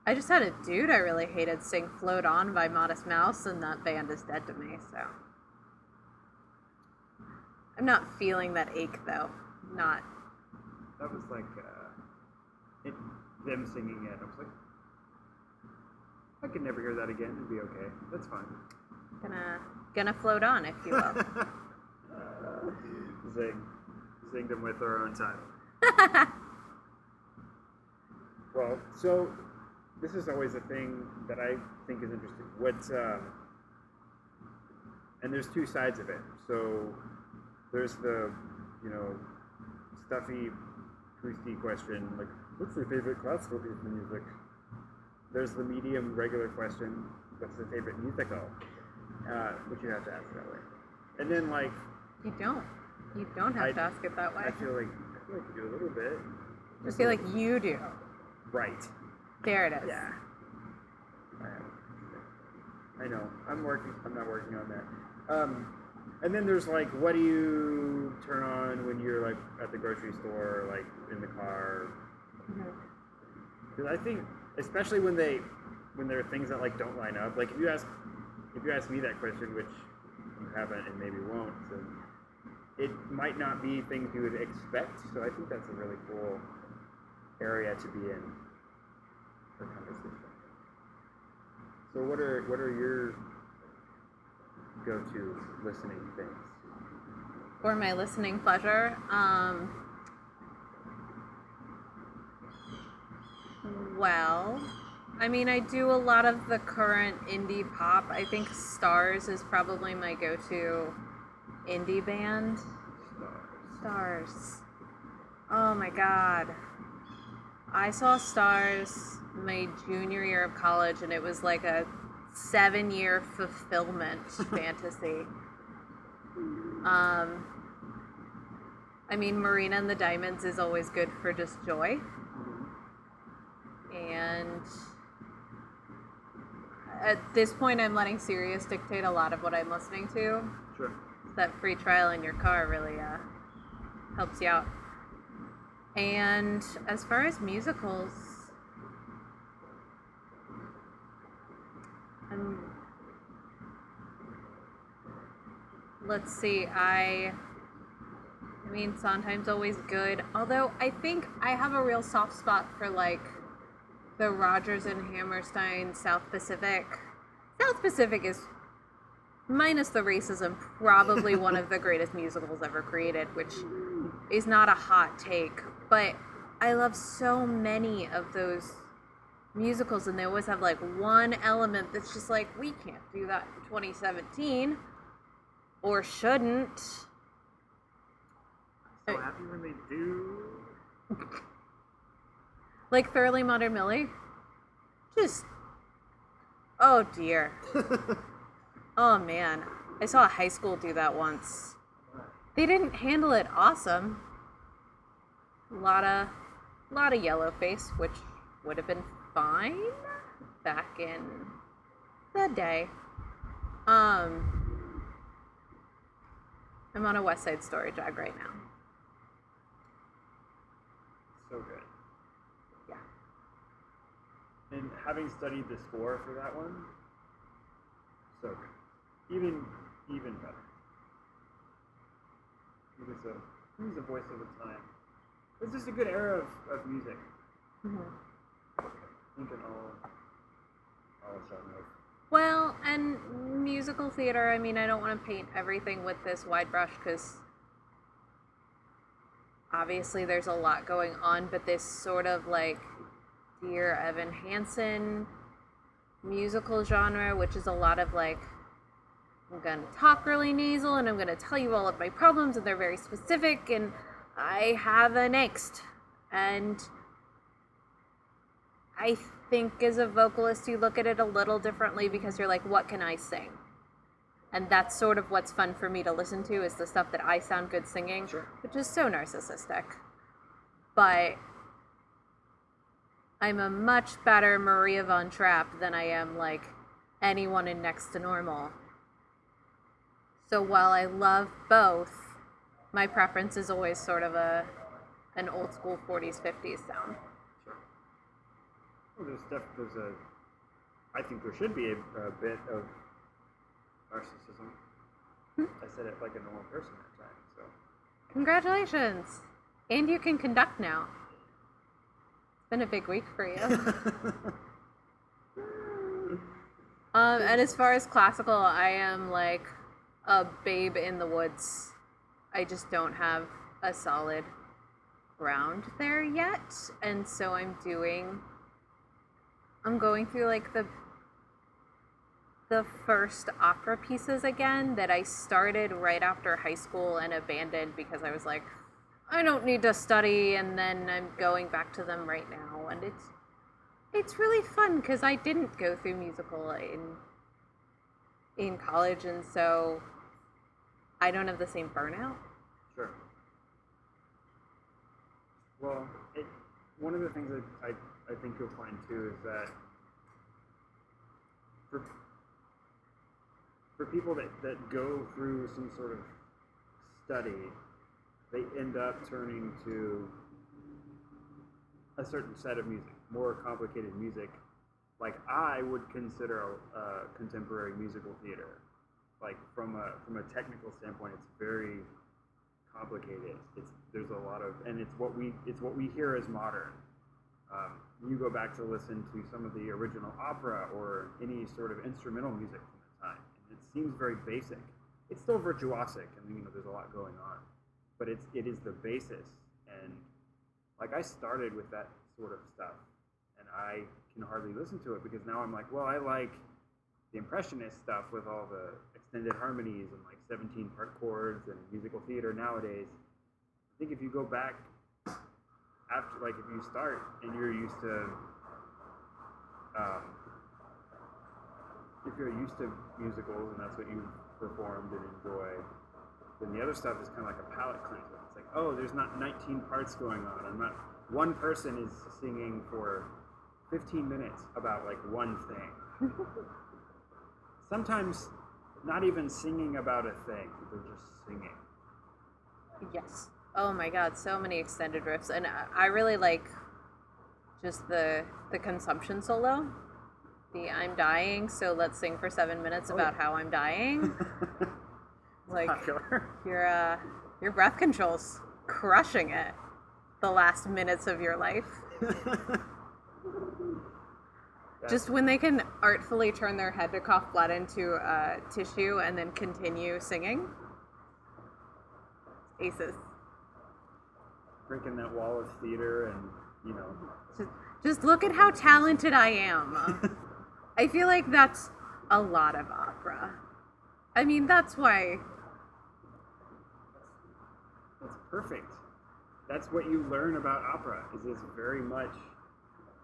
I just had a dude I really hated sing Float On by Modest Mouse, and that band is dead to me, so. I'm not feeling that ache, though. Not. That was like them singing it. I was like, I could never hear that again and be okay. That's fine. Gonna float on, if you will. Zing them with their own time. Well, so this is always a thing that I think is interesting. And there's 2 sides of it. So there's the, stuffy, toasty question, like, what's your favorite classical piece of music? There's the medium, regular question, what's the favorite musical? Which you have to ask that way. And then, like... You don't. You don't have to ask it that way. I feel like you do a little bit. I feel like you do. Right. There it is. Yeah. I know. I'm not working on that. And then there's like, what do you turn on when you're like at the grocery store, or, like in the car? Because I think, especially when there are things that like don't line up. Like if you ask me that question, which you haven't and maybe won't, then it might not be things you would expect. So I think that's a really cool area to be in for conversation. So what are your go-to listening things? For my listening pleasure, well, I mean, I do a lot of the current indie pop. I think Stars is probably my go-to indie band. Stars. Oh my god. I saw Stars my junior year of college, and it was like a 7-year fulfillment fantasy. I mean, Marina and the Diamonds is always good for just joy. And at this point, I'm letting Sirius dictate a lot of what I'm listening to. Sure. That free trial in your car really helps you out. And as far as musicals, let's see, I mean, Sondheim's always good. Although I think I have a real soft spot for like the Rodgers and Hammerstein South Pacific. South Pacific is, minus the racism, probably one of the greatest musicals ever created, which is not a hot take, but I love so many of those musicals, and they always have like one element that's just like, we can't do that in 2017, or shouldn't. So happy when they do. Like Thoroughly Modern Millie. Just, oh dear. Oh man, I saw a high school do that once. They didn't handle it awesome. A lot of yellow face, which would have been fine back in the day. I'm on a West Side Story drag right now. So good. Yeah. And having studied the score for that one, so good. Even better. He was a voice of its time. It's just a good era of music. Mm-hmm. I think in all genres. Well, and musical theater, I mean, I don't want to paint everything with this wide brush because obviously there's a lot going on, but this sort of like Dear Evan Hansen musical genre, which is a lot of like, I'm going to talk really nasal and I'm going to tell you all of my problems, and they're very specific, and I have an angst. And I think as a vocalist, you look at it a little differently because you're like, what can I sing? And that's sort of what's fun for me to listen to, is the stuff that I sound good singing, Sure. which is so narcissistic. But I'm a much better Maria Von Trapp than I am like anyone in Next to Normal. So while I love both, my preference is always sort of an old school 40s, 50s sound. Sure. Well, I think there should be a bit of narcissism. I said it like a normal person that time, so. Congratulations! And you can conduct now. It's been a big week for you. And as far as classical, I am like a babe in the woods. I just don't have a solid ground there yet, and so I'm going through like the first opera pieces again that I started right after high school and abandoned because I was like, I don't need to study, and then I'm going back to them right now, and it's really fun because I didn't go through musical in college, and so I don't have the same burnout. Sure. Well, one of the things that I think you'll find too is that for people that go through some sort of study, they end up turning to a certain set of music, more complicated music, like I would consider contemporary musical theater. Like from a technical standpoint, it's very complicated. There's a lot of, and it's what we hear as modern. You go back to listen to some of the original opera or any sort of instrumental music from the time, and it seems very basic. It's still virtuosic, and there's a lot going on, but it is the basis. And like I started with that sort of stuff, and I can hardly listen to it because now I'm like, well, I like the impressionist stuff with all the extended harmonies and like 17-part chords and musical theater nowadays. I think if you go back after, like, if you start and you're used to, if you're used to musicals and that's what you performed and enjoy, then the other stuff is kind of like a palate cleanser. It's like, oh, there's not 19 parts going on. One person is singing for 15 minutes about like one thing. Sometimes not even singing about a thing, they're just singing. Yes. Oh my god, so many extended riffs. And I really like just the consumption solo. The I'm dying, so let's sing for 7 minutes about how I'm dying. Like, your breath control's crushing it the last minutes of your life. Just when they can artfully turn their head to cough blood into tissue and then continue singing. Aces. Breaking that wall of theater and, Just look at how talented I am. I feel like that's a lot of opera. I mean, that's why... That's perfect. That's what you learn about opera, is it's very much...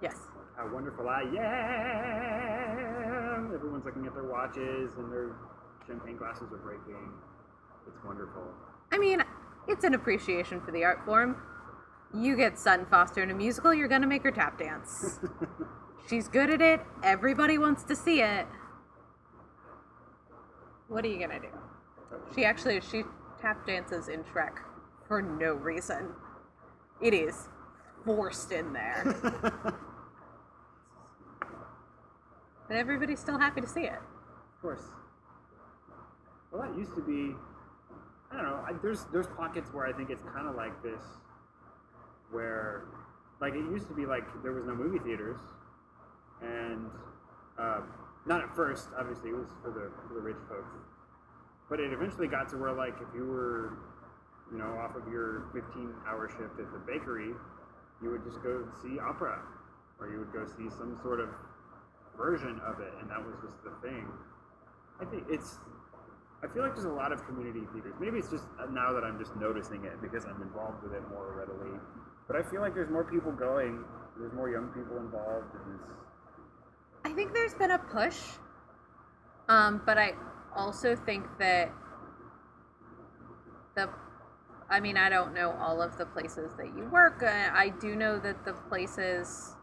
Yes. How wonderful I am! Everyone's looking at their watches and their champagne glasses are breaking. It's wonderful. I mean, it's an appreciation for the art form. You get Sutton Foster in a musical, you're gonna make her tap dance. She's good at it. Everybody wants to see it. What are you gonna do? She tap dances in Shrek for no reason. It is forced in there. And everybody's still happy to see it. Of course. Well, that used to be, I don't know, there's pockets where I think it's kind of like this, where, like, it used to be like there was no movie theaters, and not at first, obviously, it was for the rich folks, but it eventually got to where, like, if you were, off of your 15-hour shift at the bakery, you would just go see opera, or you would go see some sort of version of it, and that was just the thing. I feel like there's a lot of community theaters. Maybe it's just now that I'm just noticing it because I'm involved with it more readily. But I feel like there's more people going. There's more young people involved in this. I think there's been a push, but I also think that I don't know all of the places that you work. I do know that the places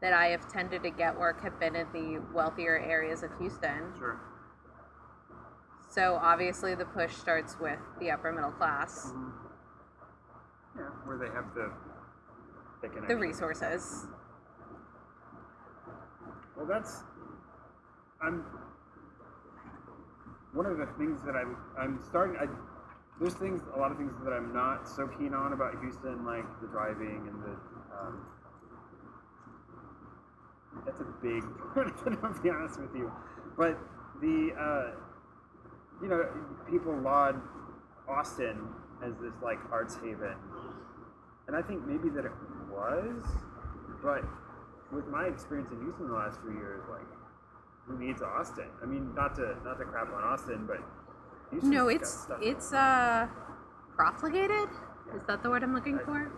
that I have tended to get work have been in the wealthier areas of Houston. Sure. So obviously the push starts with the upper middle class. Mm-hmm. Yeah, where they have the resources. Well, one of the things that I'm starting, there's a lot of things that I'm not so keen on about Houston, like the driving and the, that's a big part of it, I'll be honest with you. But people laud Austin as this, like, arts haven. And I think maybe that it was, but with my experience in Houston the last few years, like, who needs Austin? I mean, not to crap on Austin, but Houston's no, it's profligated. Is that the word I'm looking for?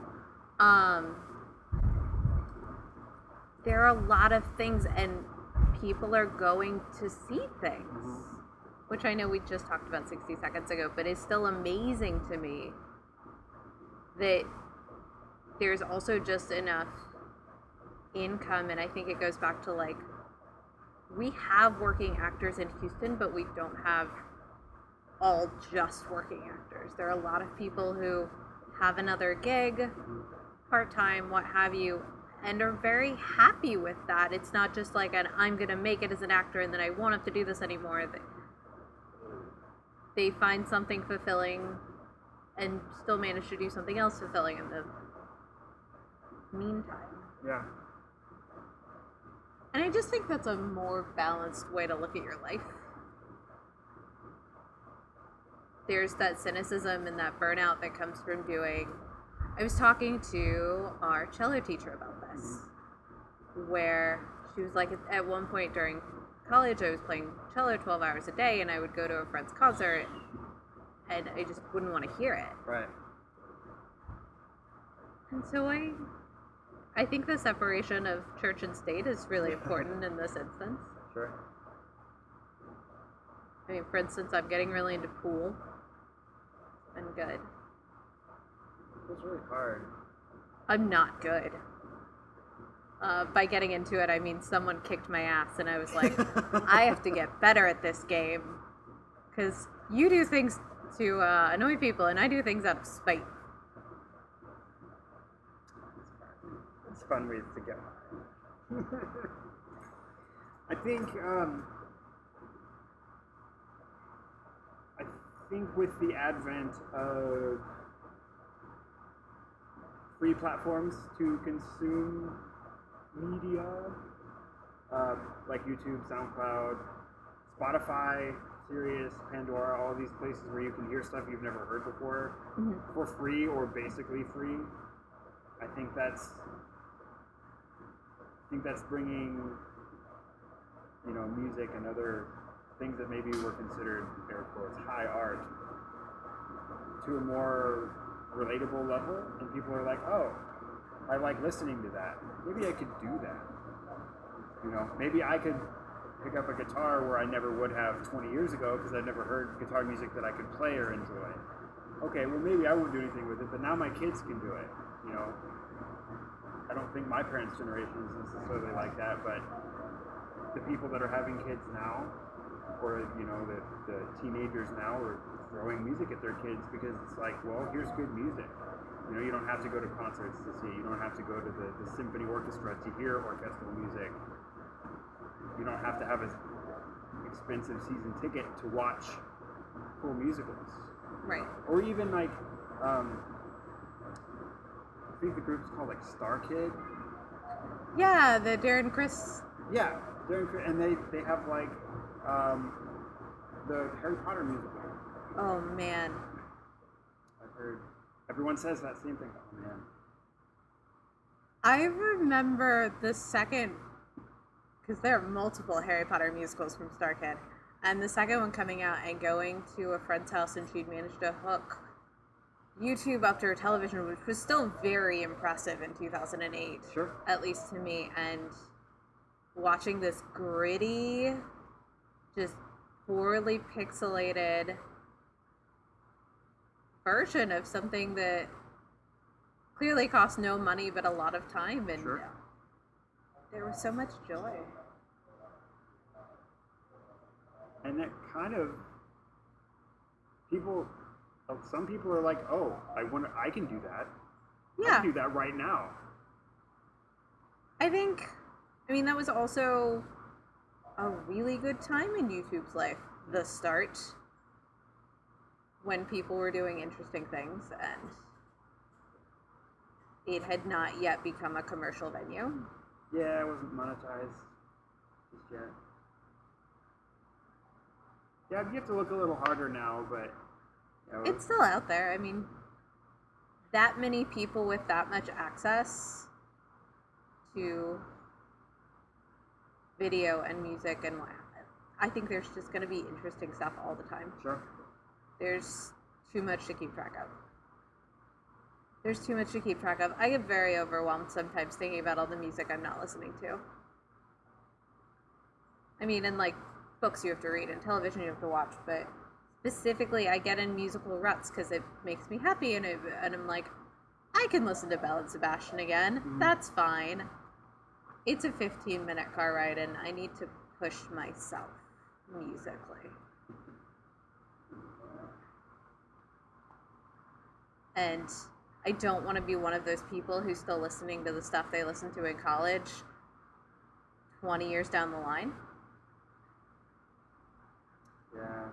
There are a lot of things, and people are going to see things, which I know we just talked about 60 seconds ago, but it's still amazing to me that there's also just enough income, and I think it goes back to, like, we have working actors in Houston, but we don't have all just working actors. There are a lot of people who have another gig, part-time, what have you, and are very happy with that. It's not just like I'm going to make it as an actor and then I won't have to do this anymore. They find something fulfilling and still manage to do something else fulfilling in the meantime. Yeah. And I just think that's a more balanced way to look at your life. There's that cynicism and that burnout that comes from doing... I was talking to our cello teacher about this, where she was like, at one point during college, I was playing cello 12 hours a day, and I would go to a friend's concert, and I just wouldn't want to hear it. Right. And so I think the separation of church and state is really important in this instance. Sure. I mean, for instance, I'm getting really into pool. And good. It's really hard. I'm not good. By getting into it, I mean someone kicked my ass, and I was like, I have to get better at this game. Because you do things to annoy people, and I do things out of spite. It's fun ways to get high. I think with the advent of free platforms to consume media, like YouTube, SoundCloud, Spotify, Sirius, Pandora, all these places where you can hear stuff you've never heard before for free or basically free, I think that's bringing, music and other things that maybe were considered, air quotes, high art to a more relatable level, and people are like, oh, I like listening to that. Maybe I could do that. Maybe I could pick up a guitar where I never would have 20 years ago because I'd never heard guitar music that I could play or enjoy. Okay, well maybe I won't do anything with it, but now my kids can do it. I don't think my parents' generation is necessarily like that, but the people that are having kids now, or the teenagers now, are throwing music at their kids because it's like, well, here's good music. You don't have to go to concerts to see. You don't have to go to the symphony orchestra to hear orchestral music. You don't have to have an expensive season ticket to watch cool musicals. Right. Or even like, I think the group's called like Star Kid. Yeah, the Darren Criss. Yeah, Darren Criss, and they have like the Harry Potter musical. Oh man. I've heard everyone says that same thing. Oh man. I remember the second, because there are multiple Harry Potter musicals from Star Kid, and the second one coming out and going to a friend's house, and she'd managed to hook YouTube up to her television, which was still very impressive in 2008. Sure. At least to me, and watching this gritty, just poorly pixelated version of something that clearly cost no money but a lot of time, and sure. There was so much joy. And that kind of some people are like, oh, I can do that. Yeah. I can do that right now. I mean, that was also a really good time in YouTube's life. The start, when people were doing interesting things, and it had not yet become a commercial venue. Yeah, it wasn't monetized just yet. Yeah, you have to look a little harder now, but it's still out there. I mean, that many people with that much access to video and music and what, I think there's just going to be interesting stuff all the time. Sure. There's too much to keep track of. I get very overwhelmed sometimes thinking about all the music I'm not listening to. I mean, and like books you have to read and television you have to watch, but specifically I get in musical ruts because it makes me happy, and I'm like, I can listen to Belle and Sebastian again. Mm-hmm. That's fine. It's a 15-minute car ride, and I need to push myself musically. And I don't want to be one of those people who's still listening to the stuff they listened to in college 20 years down the line. Yeah.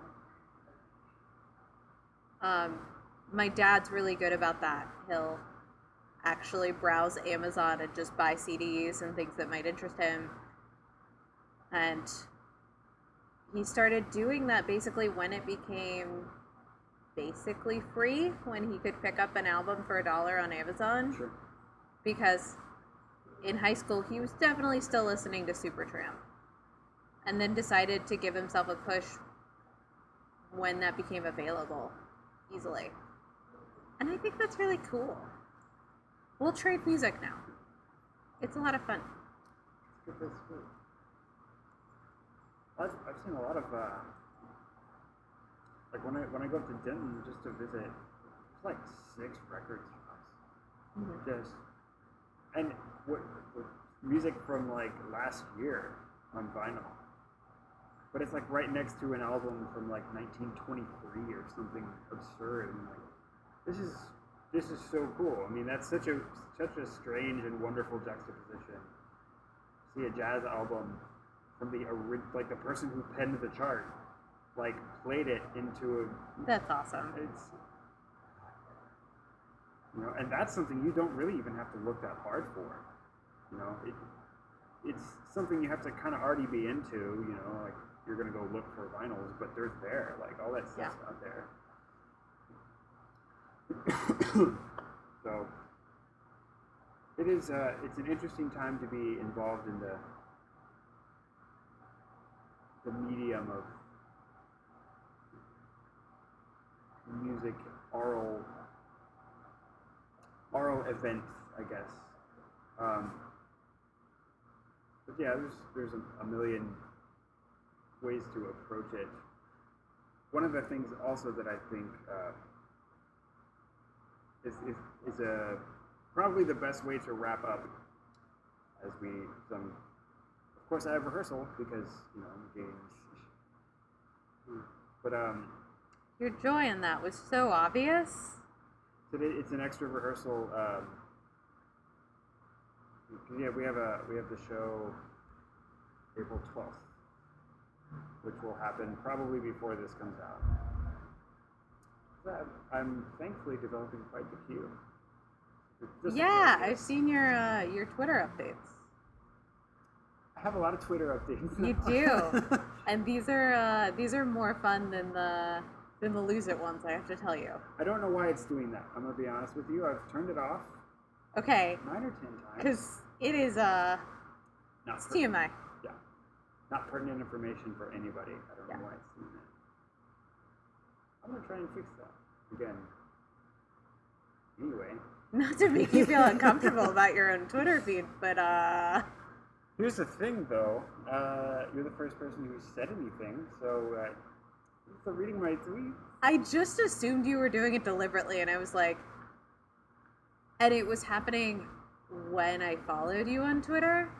My dad's really good about that. He'll actually browse Amazon and just buy CDs and things that might interest him. And he started doing that basically when it became basically free, when he could pick up an album for $1 on Amazon. Sure. Because in high school, he was definitely still listening to Supertramp. And then decided to give himself a push when that became available easily. And I think that's really cool. We'll trade music now. It's a lot of fun. It's good. I've seen a lot of like when I go up to Denton just to visit, there's like 6 record shops. Mm-hmm. Just and what music from like last year on vinyl. But it's like right next to an album from like 1923 or something absurd. And like, this is so cool. I mean, that's such a strange and wonderful juxtaposition. See a jazz album from the person who penned the chart, like played it into a. That's awesome. It's and that's something you don't really even have to look that hard for. It's something you have to kind of already be into. Like. You're gonna go look for vinyls, but they're there. Like all that stuff's out there. So it is. It's an interesting time to be involved in the medium of music, oral events, I guess. But yeah, there's a million ways to approach it. One of the things also that I think is probably the best way to wrap up, as of course I have rehearsal because games. But your joy in that was so obvious. Today it's an extra rehearsal. We have the show April 12th. Which will happen probably before this comes out. I'm thankfully developing quite the queue. Yeah, I've seen your Twitter updates. I have a lot of Twitter updates. You do, and these are more fun than the Lose It ones. I have to tell you. I don't know why it's doing that. I'm gonna be honest with you. I've turned it off. Okay. 9 or 10 times. Because it is it's TMI. Not pertinent information for anybody. I don't know why it's doing that. I'm gonna try and fix that again. Anyway. Not to make you feel uncomfortable about your own Twitter feed, but Here's the thing, though. You're the first person who said anything, so reading my tweet. I just assumed you were doing it deliberately, and I was like, and it was happening when I followed you on Twitter.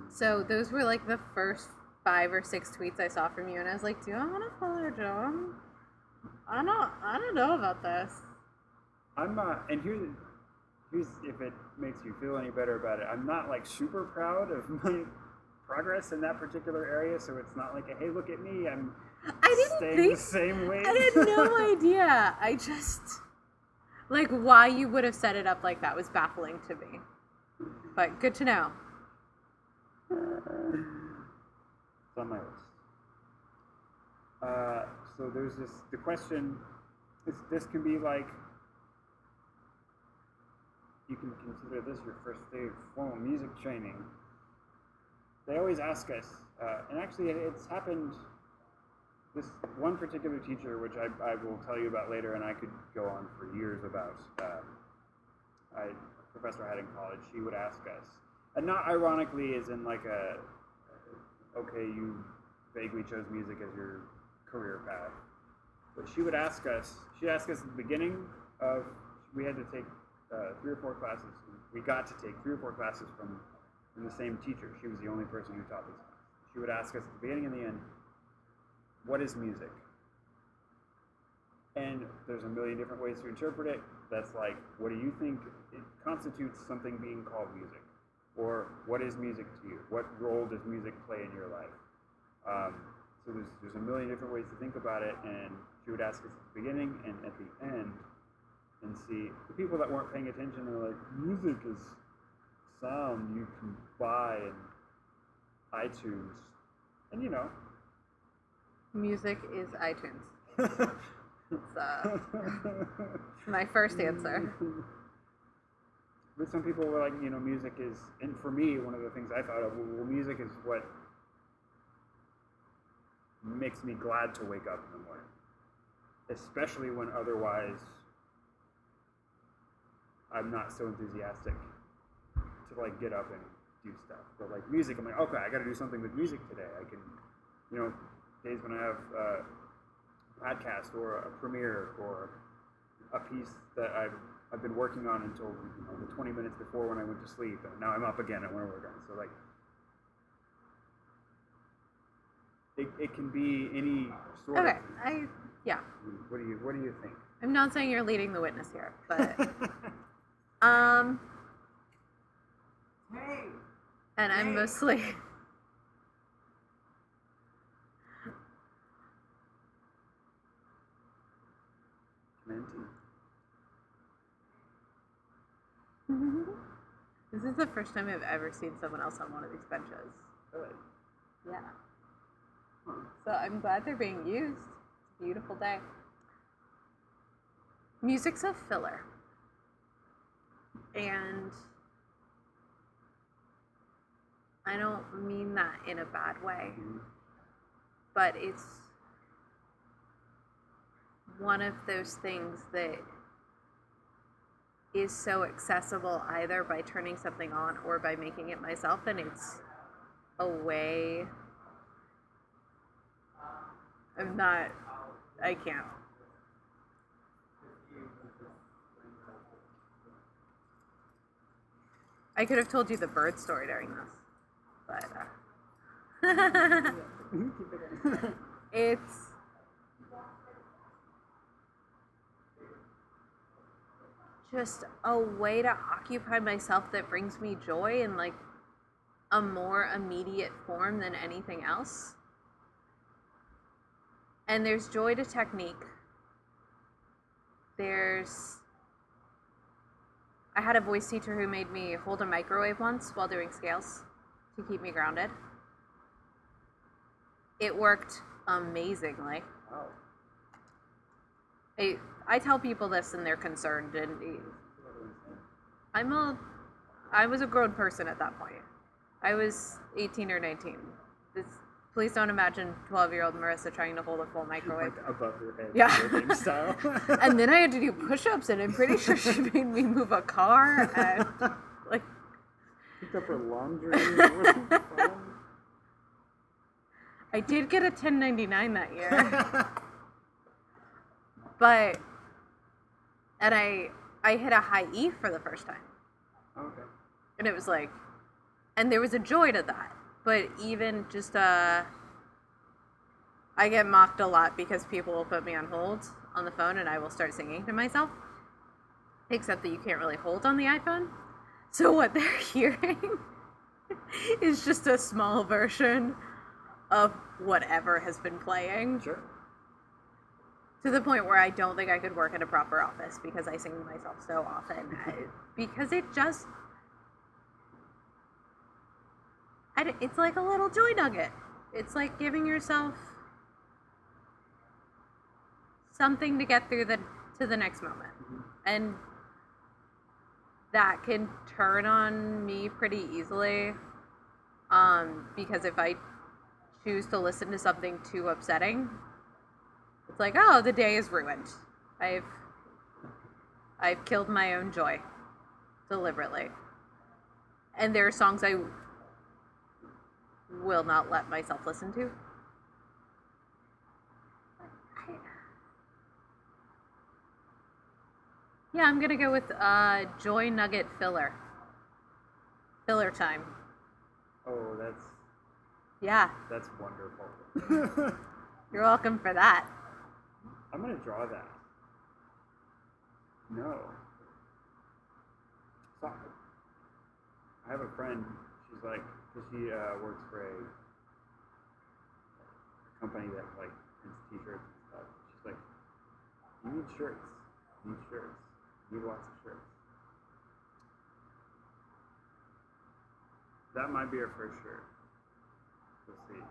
So those were like the first 5 or 6 tweets I saw from you, and I was like, do I want to follow John? I don't know about this. And here's if it makes you feel any better about it. I'm not like super proud of my progress in that particular area, so it's not like hey, look at me, I'm staying the same way. I had no idea. I just like why you would have set it up like that was baffling to me. But good to know. It's on my list. So there's the question, this can be like, you can consider this your first day of formal music training. They always ask us, and actually it's happened, this one particular teacher, which I will tell you about later, and I could go on for years about, a professor I had in college, she would ask us, and not ironically as in like okay, you vaguely chose music as your career path. But she'd ask us at the beginning of, we had to take 3 or 4 classes. We got to take 3 or 4 classes from the same teacher. She was the only person who taught this class. She she would ask us at the beginning and the end, what is music? And there's a million different ways to interpret it. That's like, what do you think it constitutes something being called music? Or what is music to you? What role does music play in your life? So there's a million different ways to think about it, and she would ask us at the beginning and at the end, and see the people that weren't paying attention are like, music is sound you can buy in iTunes, and you know. Music is iTunes. It's my first answer. But some people were like, you know, music is, and for me, one of the things I thought of, well, music is what makes me glad to wake up in the morning, especially when otherwise I'm not so enthusiastic to like get up and do stuff. But like music, I'm like, okay, I got to do something with music today. I can, you know, days when I have a podcast or a premiere or a piece that I've been working on until, you know, the 20 minutes before when I went to sleep, and now I'm up again. I want to work on it. So like, it can be any sort Okay, of. yeah. What do you think? I'm not saying you're leading the witness here, but Hey. and I'm mostly This is the first time I've ever seen someone else on one of these benches. Really? Yeah. So I'm glad they're being used. It's a beautiful day. Music's a filler. And I don't mean that in a bad way. But it's one of those things that is so accessible either by turning something on or by making it myself, and it's a way I can't. I could have told you the bird story during this, but it's just a way to occupy myself that brings me joy in like a more immediate form than anything else. And there's joy to technique. I had a voice teacher who made me hold a microwave once while doing scales to keep me grounded. It worked amazingly. Wow. I tell people this and they're concerned, and I was a grown person at that point. I was 18 or 19. Please don't imagine 12-year-old Marissa trying to hold a full microwave. Like above your head. Yeah. Style. And then I had to do push-ups, and I'm pretty sure she made me move a car, and like Picked up her laundry. I did get a 1099 that year. But, and I hit a high E for the first time. Okay. And it was like, and there was a joy to that. But even just, I get mocked a lot because people will put me on hold on the phone and I will start singing to myself. Except that you can't really hold on the iPhone. So what they're hearing is just a small version of whatever has been playing. Sure. To the point where I don't think I could work in a proper office because I sing to myself so often. Because it just... it's like a little joy nugget. It's like giving yourself something to get through to the next moment. Mm-hmm. And that can turn on me pretty easily. Because if I choose to listen to something too upsetting, it's like, oh, the day is ruined. I've killed my own joy deliberately. And there are songs I will not let myself listen to. Yeah, I'm gonna go with Joy Nugget Filler. Filler time. Oh, Yeah. That's wonderful. You're welcome for that. I'm gonna draw that. No. So, I have a friend. She's like, because she works for a company that like prints T-shirts and stuff. She's like, you need shirts. You need shirts. You need lots of shirts. That might be our first shirt. We'll see.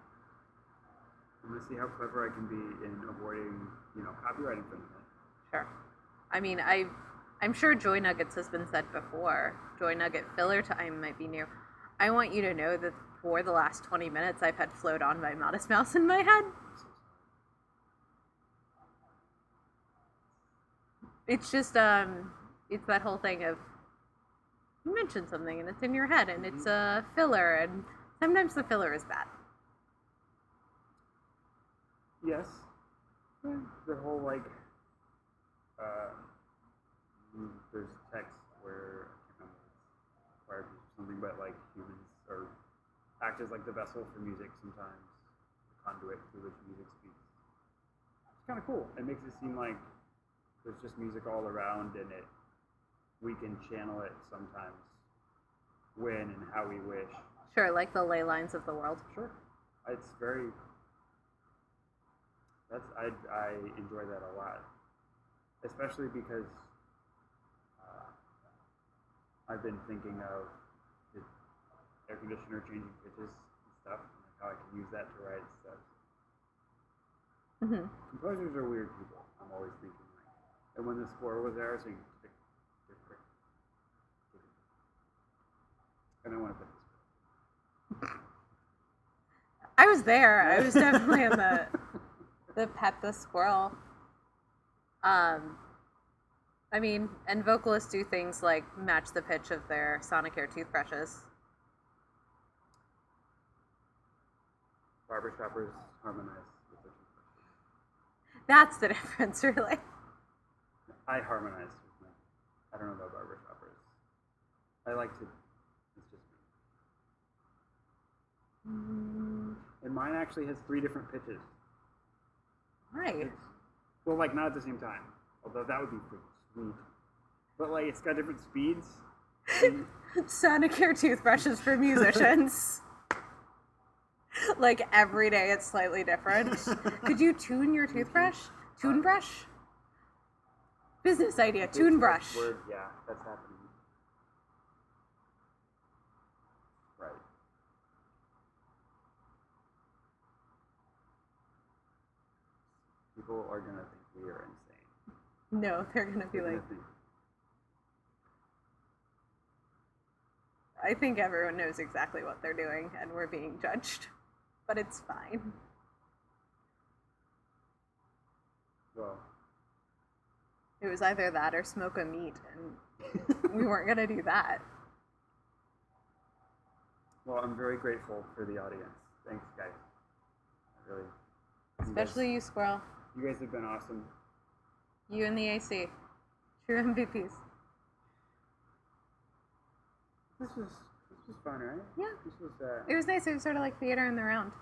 I'm gonna see how clever I can be in avoiding, copyright infringement. Sure. I mean, I'm sure Joy Nuggets has been said before. Joy Nugget filler time might be new. I want you to know that for the last 20 minutes, I've had Float On by Modest Mouse in my head. It's just, it's that whole thing of you mention something and it's in your head and it's a filler, and sometimes the filler is bad. Yes. The whole, there's text where, I can't remember if it's required or something, but, humans are act as, the vessel for music sometimes, the conduit through which music speaks. It's kind of cool. It makes it seem like there's just music all around, and we can channel it sometimes when and how we wish. Sure, like the ley lines of the world. Sure. It's very... I enjoy that a lot, especially because I've been thinking of the air conditioner changing pitches and stuff, and how I can use that to write stuff. Mm-hmm. Composers are weird people. I'm always thinking and when the score was there, I was saying, and I want to put this. I was there. I was definitely in the pet the squirrel. I mean, and vocalists do things like match the pitch of their Sonicare toothbrushes. Barbershoppers harmonize with their toothbrushes. That's the difference, really. I harmonize with them. I don't know about barbershoppers. I like to. It's just me. And mine actually has 3 different pitches. Right. Well, not at the same time. Although that would be pretty sweet. But, it's got different speeds. Sonicare toothbrushes for musicians. Every day it's slightly different. Could you tune your toothbrush? Tune brush? Business idea, tune brush. Yeah, that's happening. Right. People are going to think we are insane. No, they're going to be like... I think everyone knows exactly what they're doing, and we're being judged. But it's fine. Well... It was either that or smoke a meat, and we weren't going to do that. Well, I'm very grateful for the audience. Thanks, guys. Really. Especially you, Squirrel. You guys have been awesome. You and the AC. True MVPs. This was fun, right? Yeah. This was, It was nice. It was sort of like theater in the round.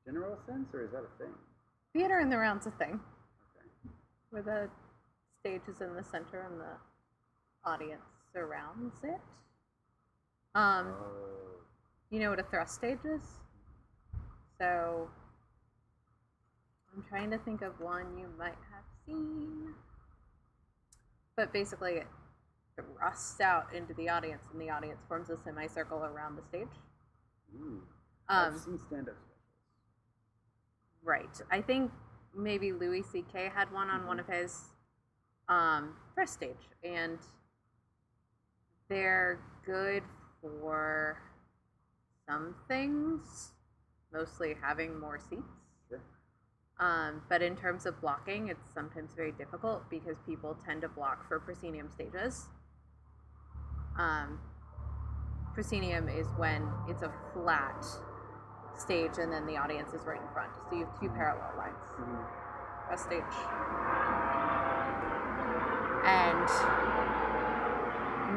In a general sense, or is that a thing? Theater in the round's a thing. Okay. Where the stage is in the center and the audience surrounds it. You know what a thrust stage is? So, I'm trying to think of one you might have seen. But basically, it thrusts out into the audience, and the audience forms a semicircle around the stage. Ooh. I've seen stand-up specials. Right. I think maybe Louis C.K. had one on one of his press stage, and they're good for some things, mostly having more seats. Sure. But in terms of blocking, it's sometimes very difficult because people tend to block for proscenium stages. Proscenium is when it's a flat stage and then the audience is right in front. So you have 2 parallel lines. A stage. And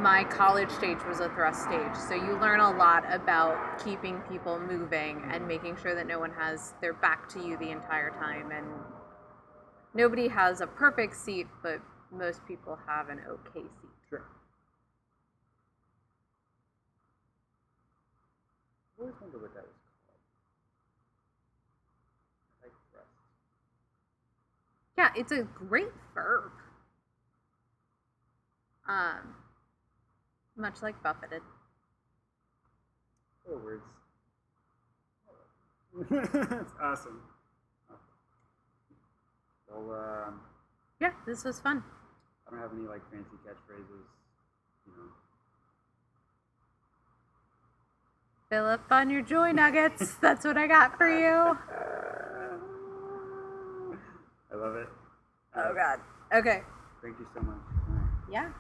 my college stage was a thrust stage. So you learn a lot about keeping people moving and making sure that no one has their back to you the entire time. And nobody has a perfect seat, but most people have an okay seat. Sure. I always wonder what that was called. Like thrust. Yeah, it's a great verb. Much like buffeted. Oh, words. That's awesome. Well, Yeah, this was fun. I don't have any like fancy catchphrases, you know. Fill up on your joy nuggets. That's what I got for you. I love it. Oh, God. Okay. Thank you so much. All right. Yeah.